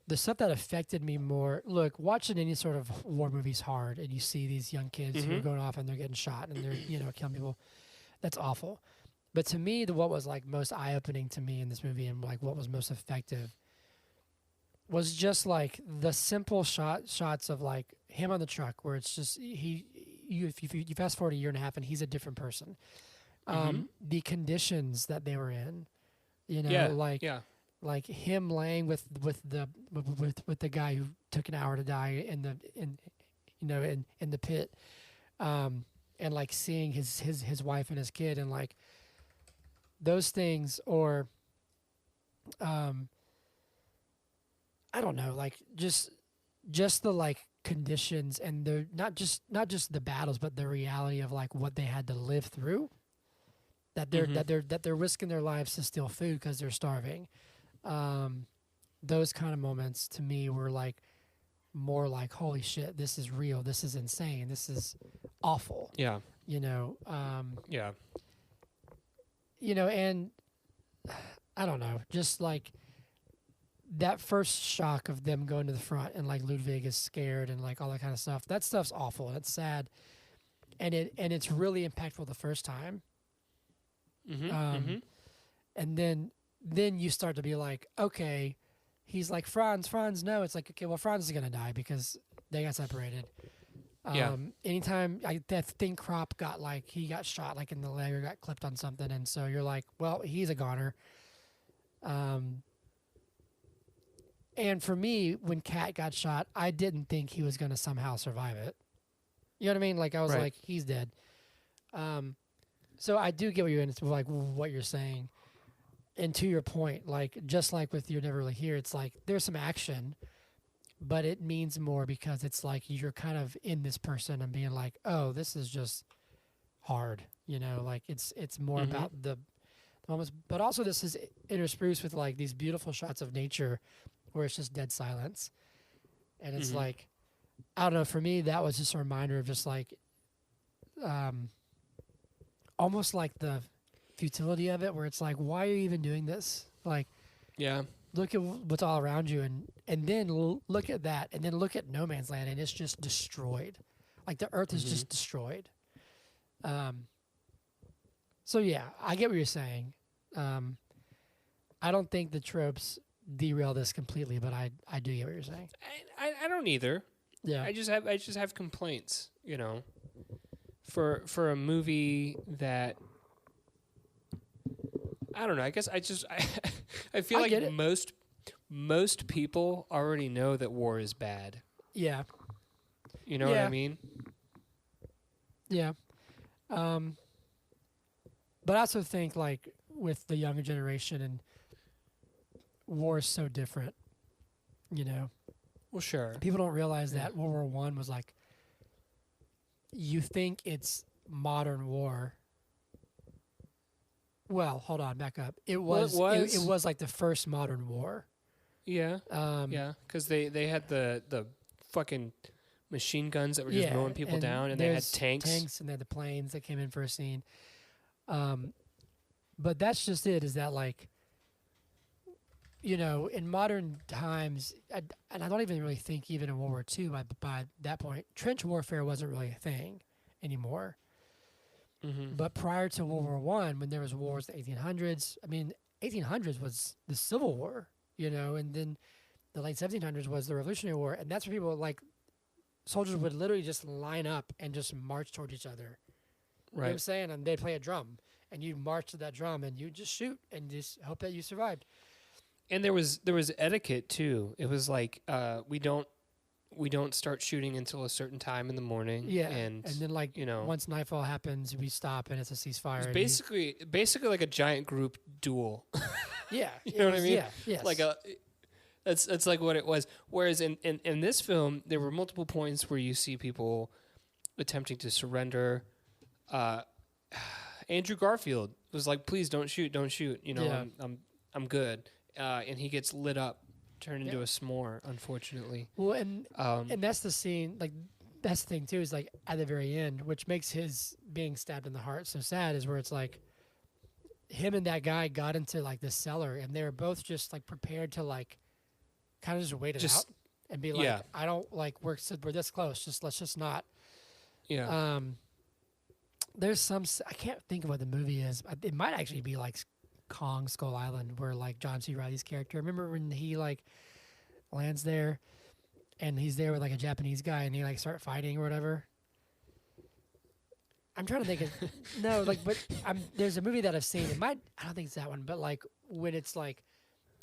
the stuff that affected me more, look, watching any sort of war movie is hard, and you see these young kids who are going off and they're getting shot and they're killing people. That's awful. But to me, what was like most eye-opening to me in this movie and like what was most effective was just like the simple shots of like him on the truck, where it's just if you fast forward a year and a half and he's a different person. The conditions that they were in, like him laying with the guy who took an hour to die in the pit, and like seeing his wife and his kid, and like those things, or I don't know, like just the like conditions, and the not just the battles, but the reality of like what they had to live through. That they're risking their lives to steal food because they're starving. Those kind of moments to me were like more like, holy shit, this is real. This is insane. This is awful. yeah. And I don't know, just like that first shock of them going to the front and like Ludwig is scared and like all that kind of stuff. That stuff's awful and it's sad, and it's really impactful the first time. And then you start to be like, okay, he's like, Franz, no. It's like, okay, well, Franz is going to die because they got separated. Anytime that thing Crop he got shot like in the leg or got clipped on something. And so you're like, well, he's a goner. And for me, when Kat got shot, I didn't think he was going to somehow survive it. You know what I mean? Like I was like, he's dead. So I do get what you're into, like what you're saying, and to your point, like just like with You're Never Really Here, it's like there's some action, but it means more because it's like you're kind of in this person and being like, oh, this is just hard, like it's more about the moments, but also this is interspersed with like these beautiful shots of nature where it's just dead silence, and it's like, I don't know, for me that was just a reminder of just like, almost like the futility of it, where it's like, why are you even doing this? Like, look at what's all around you, and then look at that, and then look at No Man's Land, and it's just destroyed. Like the earth is just destroyed. So yeah, I get what you're saying. I don't think the tropes derail this completely, but I do get what you're saying. I don't either. Yeah. I just have complaints, for a movie that, I don't know. I guess I feel like most people already know that war is bad. Yeah. You know what I mean? Yeah. But I also think like with the younger generation, and war is so different, Well, sure. People don't realize that World War I was like, you think it's modern war. Well, hold on, back up. It was like the first modern war. Yeah. Because they had the fucking machine guns that were just mowing people down, and they had tanks. And they had the planes that came in for a scene. But that's just it, is that like, in modern times, and I don't even really think even in World War II by that point, trench warfare wasn't really a thing anymore. But prior to World War I, when there was wars in the 1800s, 1800s was the Civil War, and then the late 1700s was the Revolutionary War, and that's where people, like, soldiers would literally just line up and just march toward each other. Right. You know what I'm saying? And they'd play a drum, and you'd march to that drum, and you'd just shoot and just hope that you survived. And there was etiquette too. It was like we don't we don't start shooting until a certain time in the morning. Yeah, and then like once nightfall happens, we stop and it's a ceasefire. It's basically like a giant group duel. Yeah, you know what I mean? Yeah, yes. Like that's like what it was. Whereas in this film, there were multiple points where you see people attempting to surrender. Andrew Garfield was like, "Please don't shoot, don't shoot." I'm good. And he gets lit up, turned into a s'more, unfortunately. Well, and that's the scene. Like that's the thing too. Is like at the very end, which makes his being stabbed in the heart so sad. Is where it's like him and that guy got into like this cellar, and they were both just like prepared to like kind of just wait it out and be like, "I don't like we're this close. Let's just not." Yeah. There's some I can't think of what the movie is. It might actually be like Kong Skull Island, where like John C. Reilly's character. Remember when he like lands there, and he's there with like a Japanese guy, and they like start fighting or whatever. I'm trying to think of no, like, but there's a movie that I've seen. I don't think it's that one, but like when it's like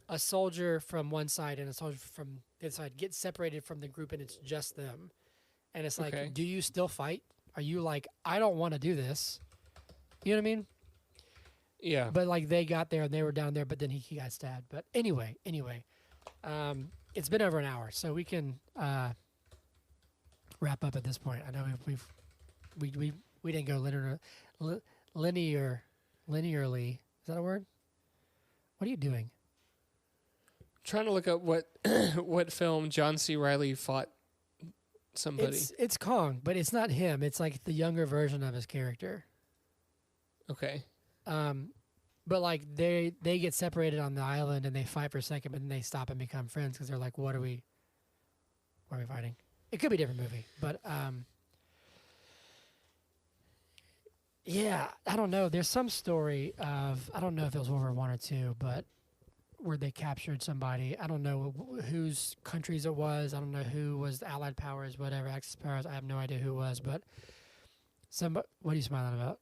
a soldier from one side and a soldier from the other side get separated from the group, and it's just them, and it's like, do you still fight? Are you like, I don't want to do this? You know what I mean? Yeah. But like they got there and they were down there, but then he got stabbed. But anyway, it's been over an hour, so we can wrap up at this point. I know we didn't go linearly. Is that a word? What are you doing? Trying to look up what film John C. Reilly fought somebody. It's Kong, but it's not him. It's like the younger version of his character. Okay. But like they get separated on the island and they fight for a second, but then they stop and become friends because they're like, "What are we fighting?" It could be a different movie, but yeah, I don't know. There's some story of I don't know if it was World War One or two, but where they captured somebody. I don't know whose countries it was. I don't know who was the Allied powers, whatever, Axis powers. I have no idea who it was, but what are you smiling about?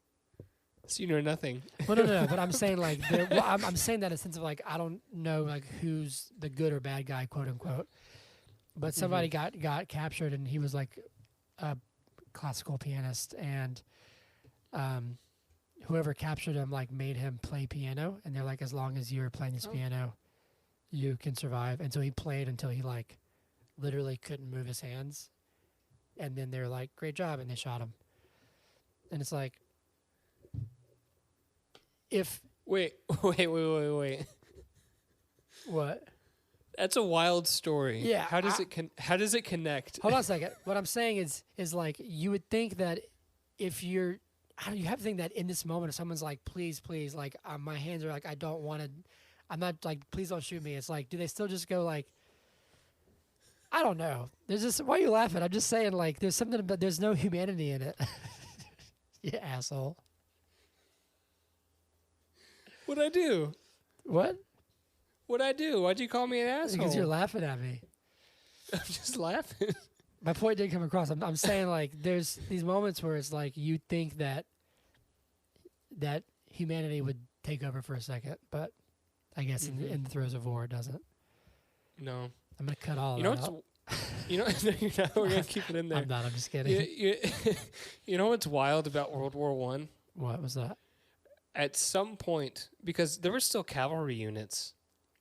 So you know nothing. Well, no. But I'm saying like, I'm saying that in a sense of like, I don't know like who's the good or bad guy, quote unquote. But somebody got captured, and he was like a classical pianist, and whoever captured him like made him play piano, and they're like, as long as you're playing this piano, you can survive. And so he played until he like literally couldn't move his hands, and then they're like, great job, and they shot him. And it's like, Wait. What? That's a wild story. Yeah. How does it connect? Hold on a second. What I'm saying is like, you would think that if you have to think that in this moment, if someone's like, please, like my hands are like, I don't want to, I'm not like, please don't shoot me. It's like, do they still just go like, I don't know. There's just, why are you laughing? I'm just saying like, there's something about, there's no humanity in it. You asshole. What'd I do? What? What'd I do? Why'd you call me an asshole? Because you're laughing at me. I'm just laughing. My point didn't come across. I'm saying like there's these moments where it's like you think that humanity would take over for a second, but I guess in the throes of war it doesn't. No. I'm gonna cut all of that out. You know, you're not, we're gonna keep it in there. I'm not. I'm just kidding. You know what's wild about World War I? What was that? At some point, because there were still cavalry units.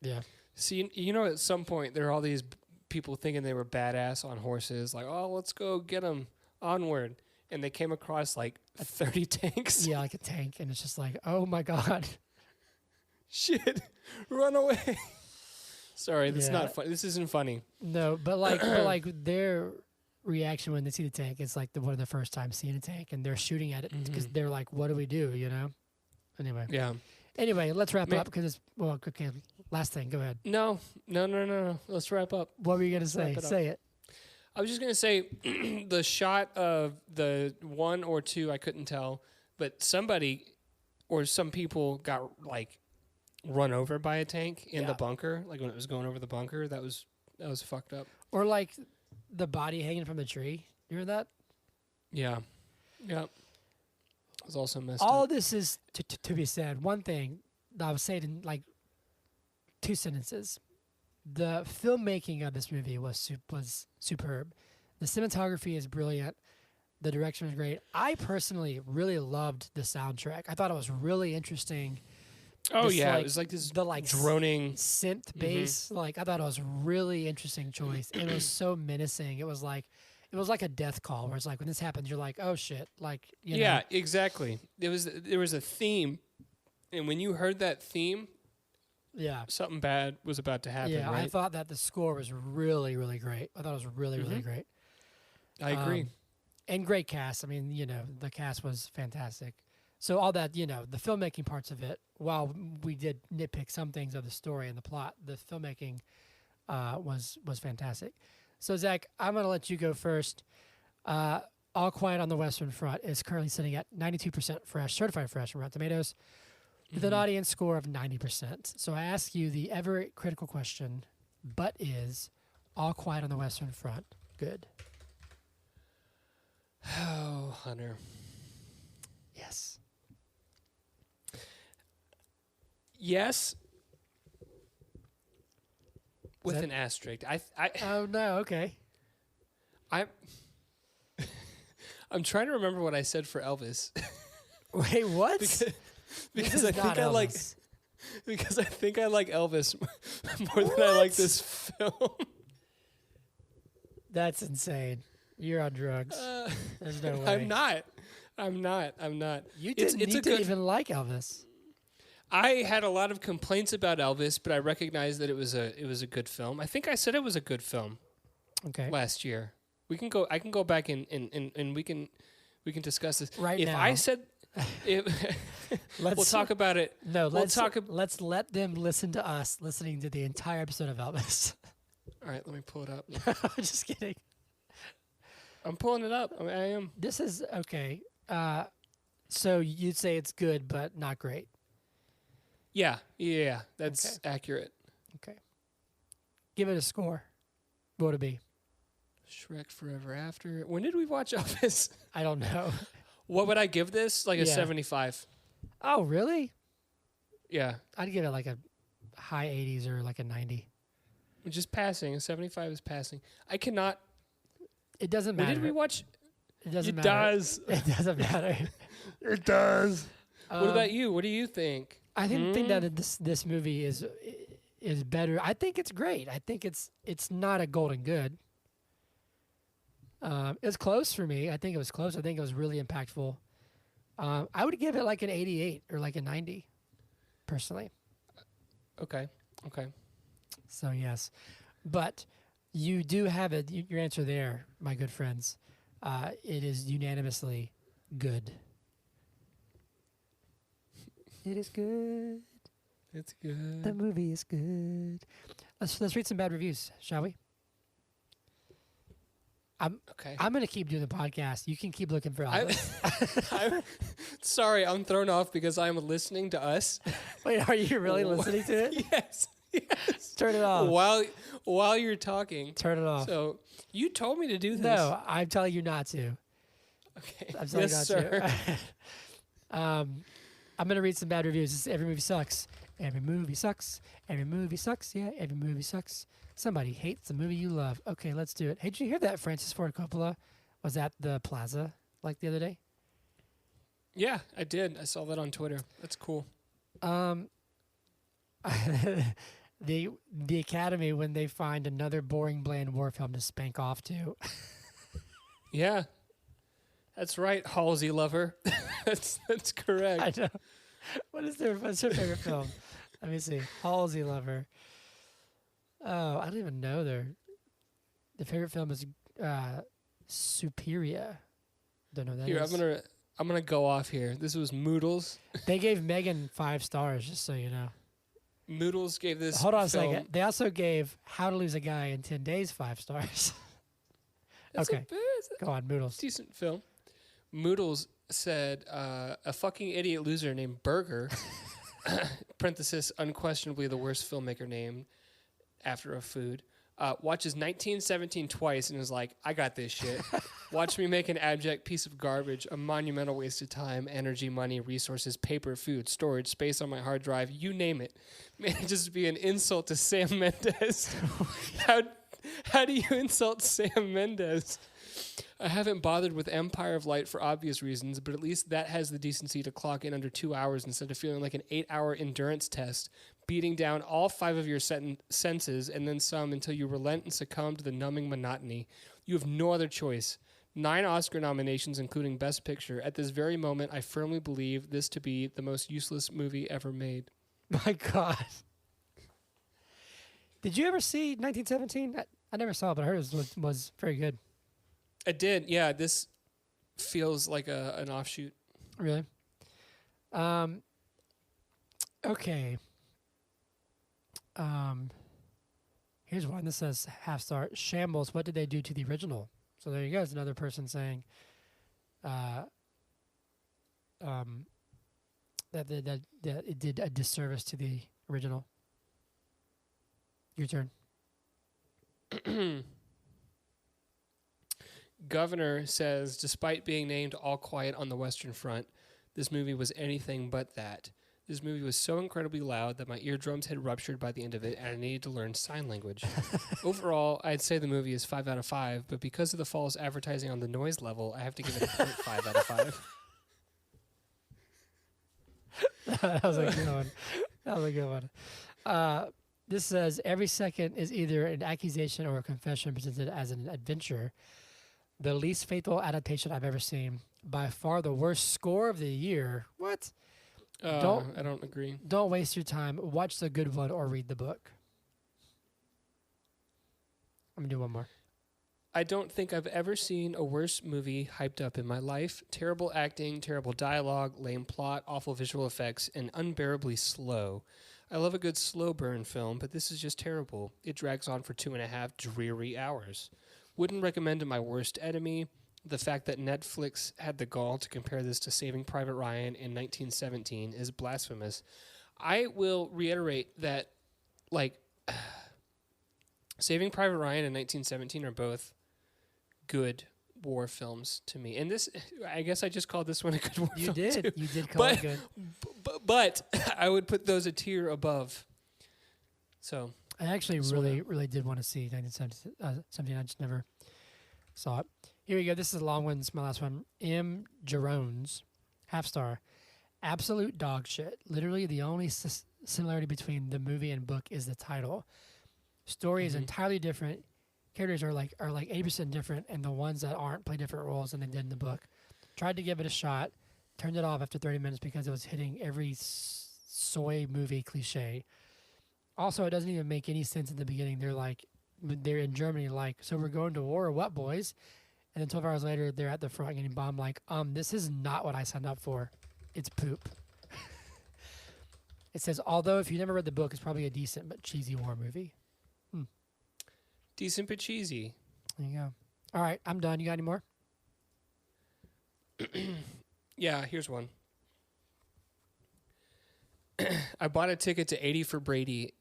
Yeah. See, you know, at some point there are all these people thinking they were badass on horses, like, oh, let's go get them onward, and they came across like 30 tanks. Yeah, like a tank, and it's just like, oh my god, shit, run away. Sorry, that's not fun. This isn't funny. No, but like their reaction when they see the tank is like one of the first time seeing a tank, and they're shooting at it because they're like, what do we do? You know. Anyway. Yeah. Anyway, let's wrap up because it's okay. Last thing, go ahead. No. Let's wrap up. What were you gonna say? Say it. I was just gonna say the shot of the one or two, I couldn't tell, but somebody or some people got like run over by a tank in the bunker, like when it was going over the bunker. That was fucked up. Or like the body hanging from the tree. You heard that? Yeah. It was also messed up. All this is to be said. One thing that I was saying in like 2 sentences. The filmmaking of this movie was superb. The cinematography is brilliant. The direction was great. I personally really loved the soundtrack. I thought it was really interesting. Oh This, yeah, it was like this droning. synth bass. Like I thought it was a really interesting choice. It was so menacing. It was like a death call where it's like when this happens, you're like, oh shit, like you know. Exactly. There was a theme, and when you heard that theme, Yeah. something bad was about to happen. Yeah, right? I thought that the score was really, really great. I thought it was really, really great. I agree. And great cast. I mean, you know, the cast was fantastic. So all that, you know, the filmmaking parts of it, while we did nitpick some things of the story and the plot, the filmmaking was fantastic. So Zach, I'm going to let you go first. All Quiet on the Western Front is currently sitting at 92% fresh, certified fresh from Rotten Tomatoes, with an audience score of 90%. So I ask you the ever critical question, but is All Quiet on the Western Front good? Oh, Hunter. Yes. Yes. With an asterisk. Oh no. Okay. I'm trying to remember what I said for Elvis. Wait, what? because I think I like because I think I like Elvis more than I like this film. That's insane. You're on drugs. There's no way. I'm not. You didn't even like Elvis. I had a lot of complaints about Elvis, but I recognized that it was a good film. I think I said it was a good film. Okay. Last year. I can go back and we can discuss this. Right if now. I said we'll talk about it. No, let's let them listen to us listening to the entire episode of Elvis. All right, let me pull it up. Just kidding. I'm pulling it up. I am. This is okay. So you'd say it's good, but not great. Yeah, that's accurate. Okay. Give it a score. What would it be? Shrek Forever After. When did we watch Elvis? I don't know. What would I give this? Like a 75. Oh, really? Yeah. I'd give it like a high 80s or like a 90. Just passing. A 75 is passing. I cannot. It doesn't matter. When did we watch? It doesn't it matter. Does. It doesn't matter. It does. What about you? What do you think? I think that this movie is better. I think it's great. I think it's not a golden good. It's close for me. I think it was close. I think it was really impactful. I would give it like an 88 or like a 90, personally. Okay. So yes, but you do have your answer there, my good friends. It is unanimously good. It is good. It's good. The movie is good. Let's read some bad reviews, shall we? Okay. I'm gonna keep doing the podcast. You can keep looking for Elvis. I'm sorry, I'm thrown off because I'm listening to us. Wait, are you really listening to it? Yes. Turn it off. While you're talking. Turn it off. So you told me to do this. No, I'm telling you not to. Okay. I'm telling yes, you not sir. to. I'm gonna read some bad reviews. This is Every movie sucks. Every movie sucks. Every movie sucks. Yeah, every movie sucks. Somebody hates the movie you love. Okay, let's do it. Hey, did you hear that Francis Ford Coppola was at the Plaza like the other day? Yeah, I did. I saw that on Twitter. That's cool. The Academy, when they find another boring, bland war film to spank off to. Yeah, that's right, Halsey lover. that's correct. I know. What's your favorite film? Let me see. Halsey lover. Oh, I don't even know the favorite film is Superior. Don't know what that Here, is. I'm gonna go off here. This was Moodles. They gave Megan 5 stars, just so you know. Moodles gave this. Hold on film, a second. They also gave How to Lose a Guy in 10 Days 5 stars. Okay. Go on, Moodles. Decent film. Moodles said a fucking idiot loser named Burger, parenthesis, unquestionably the worst filmmaker named after a food, watches 1917 twice and is like, I got this shit. Watch me make an abject piece of garbage, a monumental waste of time, energy, money, resources, paper, food, storage, space on my hard drive, you name it. May it just be an insult to Sam Mendes. How do you insult Sam Mendes? I haven't bothered with Empire of Light for obvious reasons, but at least that has the decency to clock in under 2 hours instead of feeling like an 8-hour endurance test, beating down all 5 of your senses and then some until you relent and succumb to the numbing monotony. You have no other choice. 9 Oscar nominations, including Best Picture. At this very moment, I firmly believe this to be the most useless movie ever made. My God. Did you ever see 1917? I never saw it, but I heard it was very good. I did, yeah. This feels like an offshoot. Really? Okay. Here's one. This says half star. Shambles. What did they do to the original? So there you go. It's another person saying that it did a disservice to the original. Your turn. Governor says, despite being named All Quiet on the Western Front, this movie was anything but that. This movie was so incredibly loud that my eardrums had ruptured by the end of it, and I needed to learn sign language. Overall, I'd say the movie is 5 out of 5, but because of the false advertising on the noise level, I have to give it a 0.5 out of 5. That was a good one. This says, every second is either an accusation or a confession presented as an adventure. The least faithful adaptation I've ever seen. By far the worst score of the year. What? I don't agree. Don't waste your time. Watch the good one or read the book. I'm going to do one more. I don't think I've ever seen a worse movie hyped up in my life. Terrible acting, terrible dialogue, lame plot, awful visual effects, and unbearably slow. I love a good slow burn film, but this is just terrible. It drags on for 2.5 dreary hours. Wouldn't recommend to my worst enemy. The fact that Netflix had the gall to compare this to Saving Private Ryan in 1917 is blasphemous. I will reiterate that, Saving Private Ryan and 1917 are both good war films to me. And this, I guess I just called this one a good war film too. You did call it good. But I would put those a tier above. So I actually really did want to see 1917. I just never saw it. Here we go. This is a long one. This is my last one. M. Jerones, half star. Absolute dog shit. Literally the only similarity between the movie and book is the title. Story is entirely different. Characters are like 80% different, and the ones that aren't play different roles than they did in the book. Tried to give it a shot. Turned it off after 30 minutes because it was hitting every soy movie cliche. Also, it doesn't even make any sense in the beginning. They're in Germany, so we're going to war or what, boys? And then 12 hours later, they're at the front getting bombed. This is not what I signed up for. It's poop. It says, although if you never read the book, it's probably a decent but cheesy war movie. Decent but cheesy. There you go. All right, I'm done. You got any more? Yeah, here's one. I bought a ticket to 80 for Brady.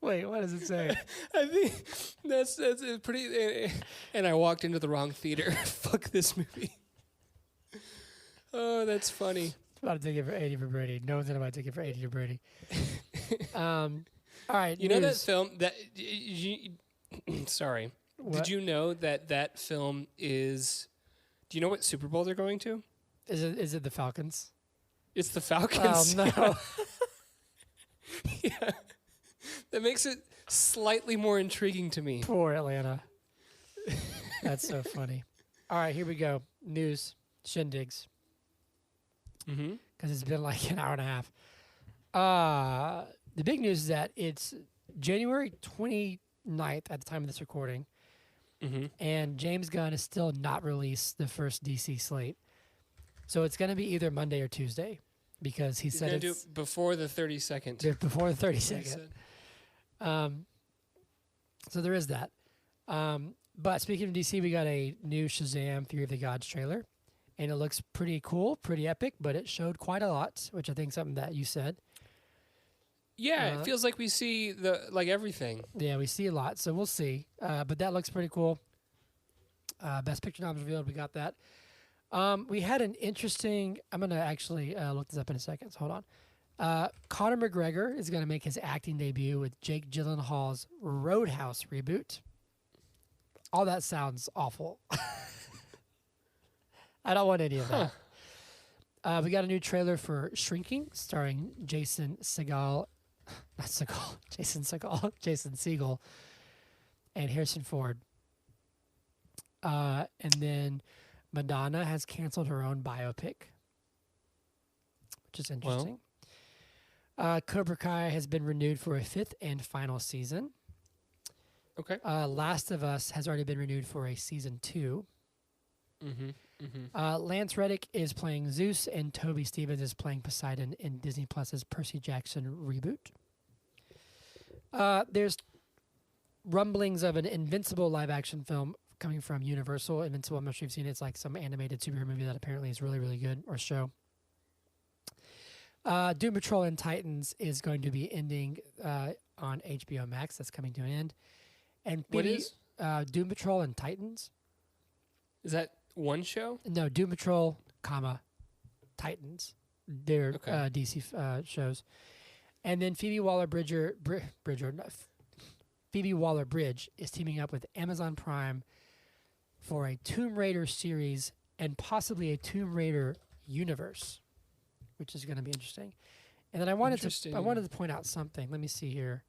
Wait, what does it say? I think that's pretty. And I walked into the wrong theater. Fuck this movie. Oh, that's funny. About a ticket for 80 for Brady. No one's going to buy a ticket for 80 to Brady. All right. You know that film that... sorry. What? Did you know that film is... Do you know what Super Bowl they're going to? Is it the Falcons? It's the Falcons. Oh, no. Yeah. That makes it slightly more intriguing to me. Poor Atlanta. That's so funny. All right, here we go. News. Shindigs. Because it's been like an hour and a half. The big news is that it's January 29th at the time of this recording, and James Gunn has still not released the first DC slate. So it's going to be either Monday or Tuesday, because he said it's going to do it before the 32nd. Before the 32nd. So there is that. But speaking of DC, we got a new Shazam! Fury of the Gods trailer. And it looks pretty cool, pretty epic, but it showed quite a lot, which I think is something that you said. Yeah, it feels like we see everything. Yeah, we see a lot, so we'll see. But that looks pretty cool. Best Picture noms revealed. We got that. We had an interesting. I'm gonna actually look this up in a second. So hold on. Conor McGregor is gonna make his acting debut with Jake Gyllenhaal's Roadhouse reboot. All that sounds awful. I don't want any of that. We got a new trailer for Shrinking, starring Jason Segel, Jason Segel, and Harrison Ford. And then Madonna has canceled her own biopic, which is interesting. Cobra Kai has been renewed for a 5th and final season. Okay. Last of Us has already been renewed for a season 2. Lance Reddick is playing Zeus, and Toby Stephens is playing Poseidon in Disney Plus's Percy Jackson reboot. There's rumblings of an Invincible live-action film coming from Universal. Invincible, I'm not sure if you've seen it. It's like some animated superhero movie that apparently is really, really good, or show. Doom Patrol and Titans is going to be ending on HBO Max. That's coming to an end. And what is? Doom Patrol and Titans. Is that one show? No, Doom Patrol, Titans. They're DC shows. And then Phoebe Waller-Bridge is teaming up with Amazon Prime for a Tomb Raider series and possibly a Tomb Raider universe, which is going to be interesting. And then I wanted to point out something. Let me see here.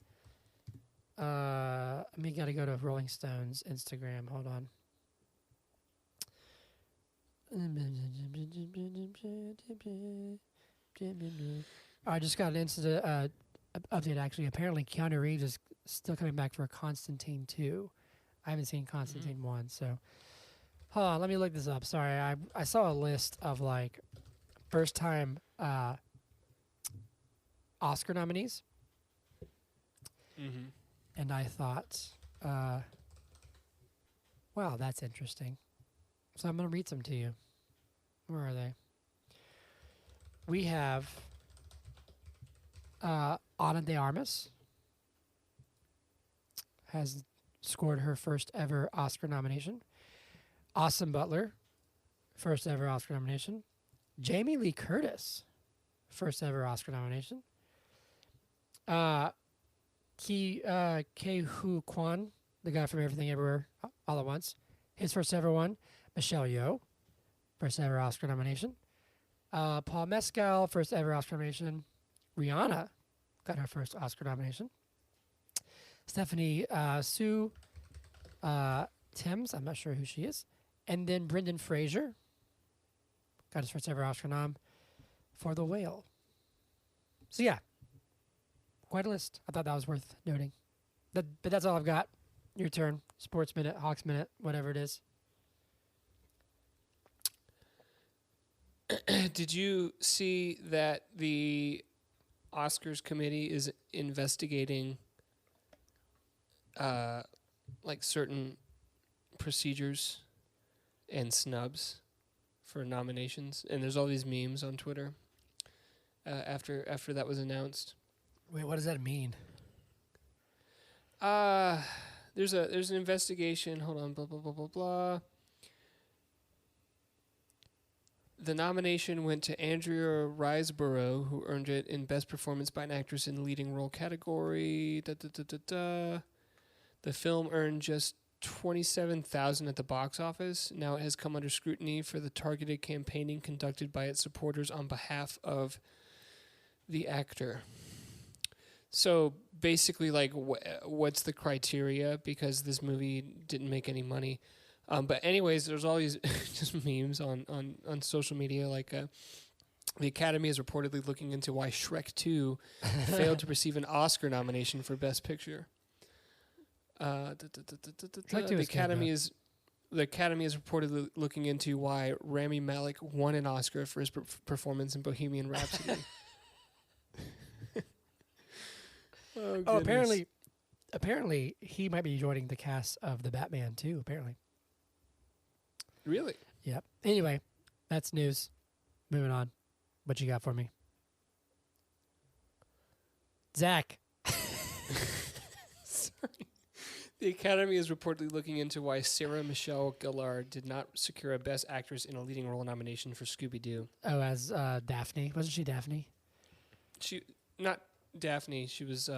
Got to go to Rolling Stone's Instagram. Hold on. I just got an instant update, actually. Apparently, Keanu Reeves is still coming back for Constantine 2. I haven't seen Constantine 1, so... Hold on, let me look this up. Sorry, I saw a list of, like, first-time Oscar nominees. And I thought, wow, that's interesting. So I'm going to read some to you. Where are they? We have Ana de Armas has scored her first ever Oscar nomination. Austin Butler, first ever Oscar nomination. Jamie Lee Curtis, first ever Oscar nomination. Ke-Huy Quan, the guy from Everything Everywhere All at Once, his first ever one. Michelle Yeoh, first ever Oscar nomination. Paul Mescal, first ever Oscar nomination. Rihanna got her first Oscar nomination. Stephanie Sue Timms, I'm not sure who she is. And then Brendan Fraser got his first ever Oscar nom for The Whale. So yeah, quite a list. I thought that was worth noting. But that's all I've got. Your turn. Sports Minute, Hawks Minute, whatever it is. Did you see that the Oscars committee is investigating certain procedures and snubs for nominations? And there's all these memes on Twitter after that was announced. Wait, what does that mean? There's an investigation. Hold on, blah blah blah blah blah. The nomination went to Andrea Riseborough, who earned it in Best Performance by an Actress in Leading Role category. The film earned just $27,000 at the box office. Now it has come under scrutiny for the targeted campaigning conducted by its supporters on behalf of the actor. So basically, like, what's the criteria? Because this movie didn't make any money. But anyways, there's all these just memes on social media. Like, the Academy is reportedly looking into why Shrek 2 failed to receive an Oscar nomination for Best Picture. The Academy is reportedly looking into why Rami Malek won an Oscar for his performance in Bohemian Rhapsody. Apparently he might be joining the cast of the Batman too, apparently. Really? Yep. Anyway, that's news. Moving on. What you got for me? Zach. Sorry. The Academy is reportedly looking into why Sarah Michelle Gellar did not secure a Best Actress in a Leading Role nomination for Scooby-Doo. Oh, as Daphne. Wasn't she Daphne? She, not Daphne. She was,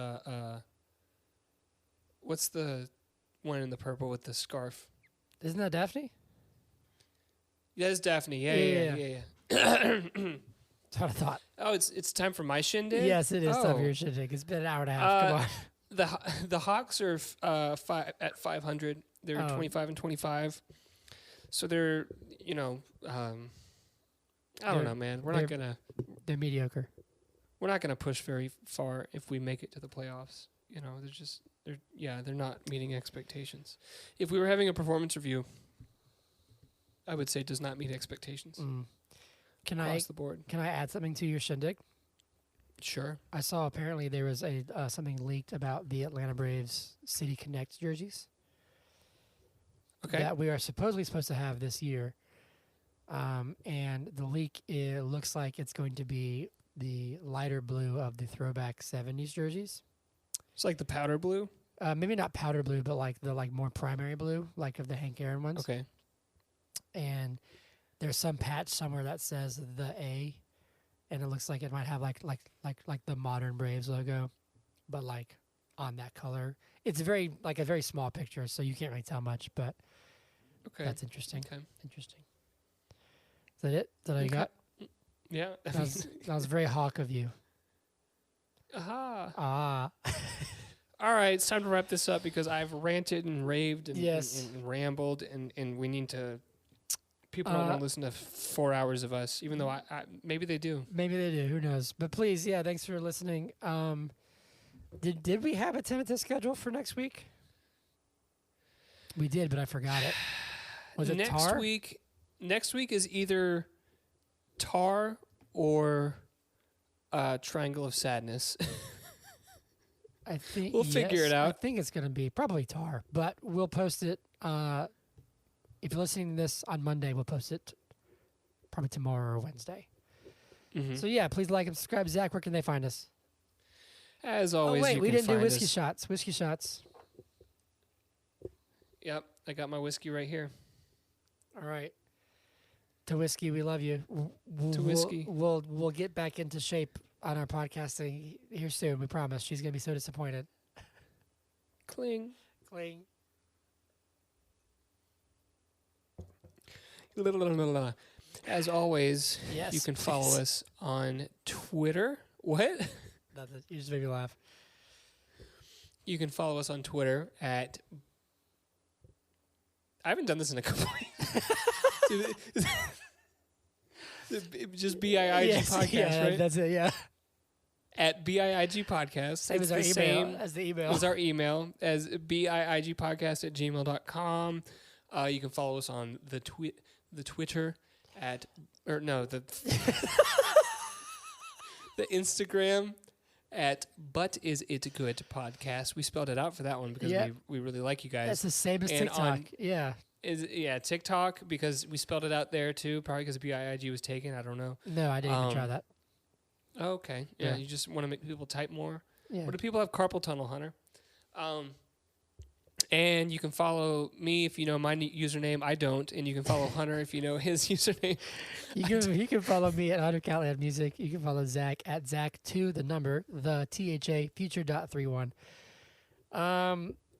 what's the one in the purple with the scarf? Isn't that Daphne? Yeah, it's Daphne. Yeah. That's what I thought. Oh, it's time for my shindig? Yes, it is time for Oh. your shindig. It's been an hour and a half. Come on. The Hawks are at 500. They're 25 and 25. So they're, I don't know, man. They're mediocre. We're not gonna push very far if we make it to the playoffs. They're not meeting expectations. If we were having a performance review, I would say it does not meet expectations across the board. Can I add something to your shindig? Sure. I saw apparently there was something leaked about the Atlanta Braves City Connect jerseys. Okay. That we are supposed to have this year. And the leak, it looks like it's going to be the lighter blue of the throwback 70s jerseys. It's like the powder blue? Maybe not powder blue, but like the more primary blue, like of the Hank Aaron ones. Okay. And there's some patch somewhere that says the A, and it looks like it might have like the modern Braves logo, but like on that color. It's a very small picture, so you can't really tell much, but that's interesting. Okay. Interesting. Is that it? Is that all you got? Yeah. That was very Hawk of you. Aha. Ah. All right, it's time to wrap this up because I've ranted and raved and, Yes. and rambled, and we need to. People don't want to listen to 4 hours of us, even though I maybe they do. Maybe they do. Who knows? But please, thanks for listening. Did we have a tentative schedule for next week? We did, but I forgot it. Was it Tar? Next week is either Tar or Triangle of Sadness. I think we'll figure it out. I think it's going to be probably Tar, but we'll post it. If you're listening to this on Monday, we'll post it probably tomorrow or Wednesday. Mm-hmm. So please like and subscribe. Zach, where can they find us? As always, oh wait, we didn't do whiskey us. shots. Whiskey shots. Yep, I got my whiskey right here. All right. To whiskey, we love you. Whiskey. We'll get back into shape on our podcasting here soon. We promise. She's gonna be so disappointed. Cling. Cling. As always, Yes, you can please. follow us on Twitter. What? Nothing. You just made me laugh. You can follow us on Twitter at. I haven't done this in a couple weeks. Just BIIG podcast, right? That's it. Yeah. At BIIG podcast. Same It's as the our email. same As the email. as our email as BIIGpodcast@gmail.com. You can follow us on the Twitter the Instagram at But Is It Good Podcast. We spelled it out for that one because we really like you guys. That's the same as And TikTok. TikTok because we spelled it out there too, probably because BIIG was taken. I don't know. No, I didn't even try that. Okay. Yeah, you just want to make people type more. Yeah. What do people have carpal tunnel, Hunter? And you can follow me if you know my username. I don't. And you can follow Hunter if you know his username. You can follow me at Hunter Callahan Music. You can follow Zach at Zach2, the number, the THA, future.31.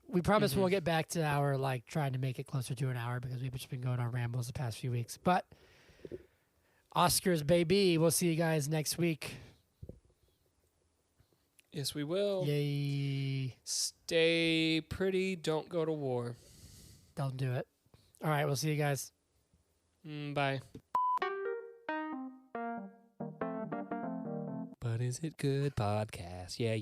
We promise we'll get back to our, trying to make it closer to an hour because we've just been going on rambles the past few weeks. But Oscars, baby. We'll see you guys next week. Yes, we will. Yay. Stay pretty. Don't go to war. Don't do it. All right. We'll see you guys. Bye. But Is It Good Podcast? Yeah.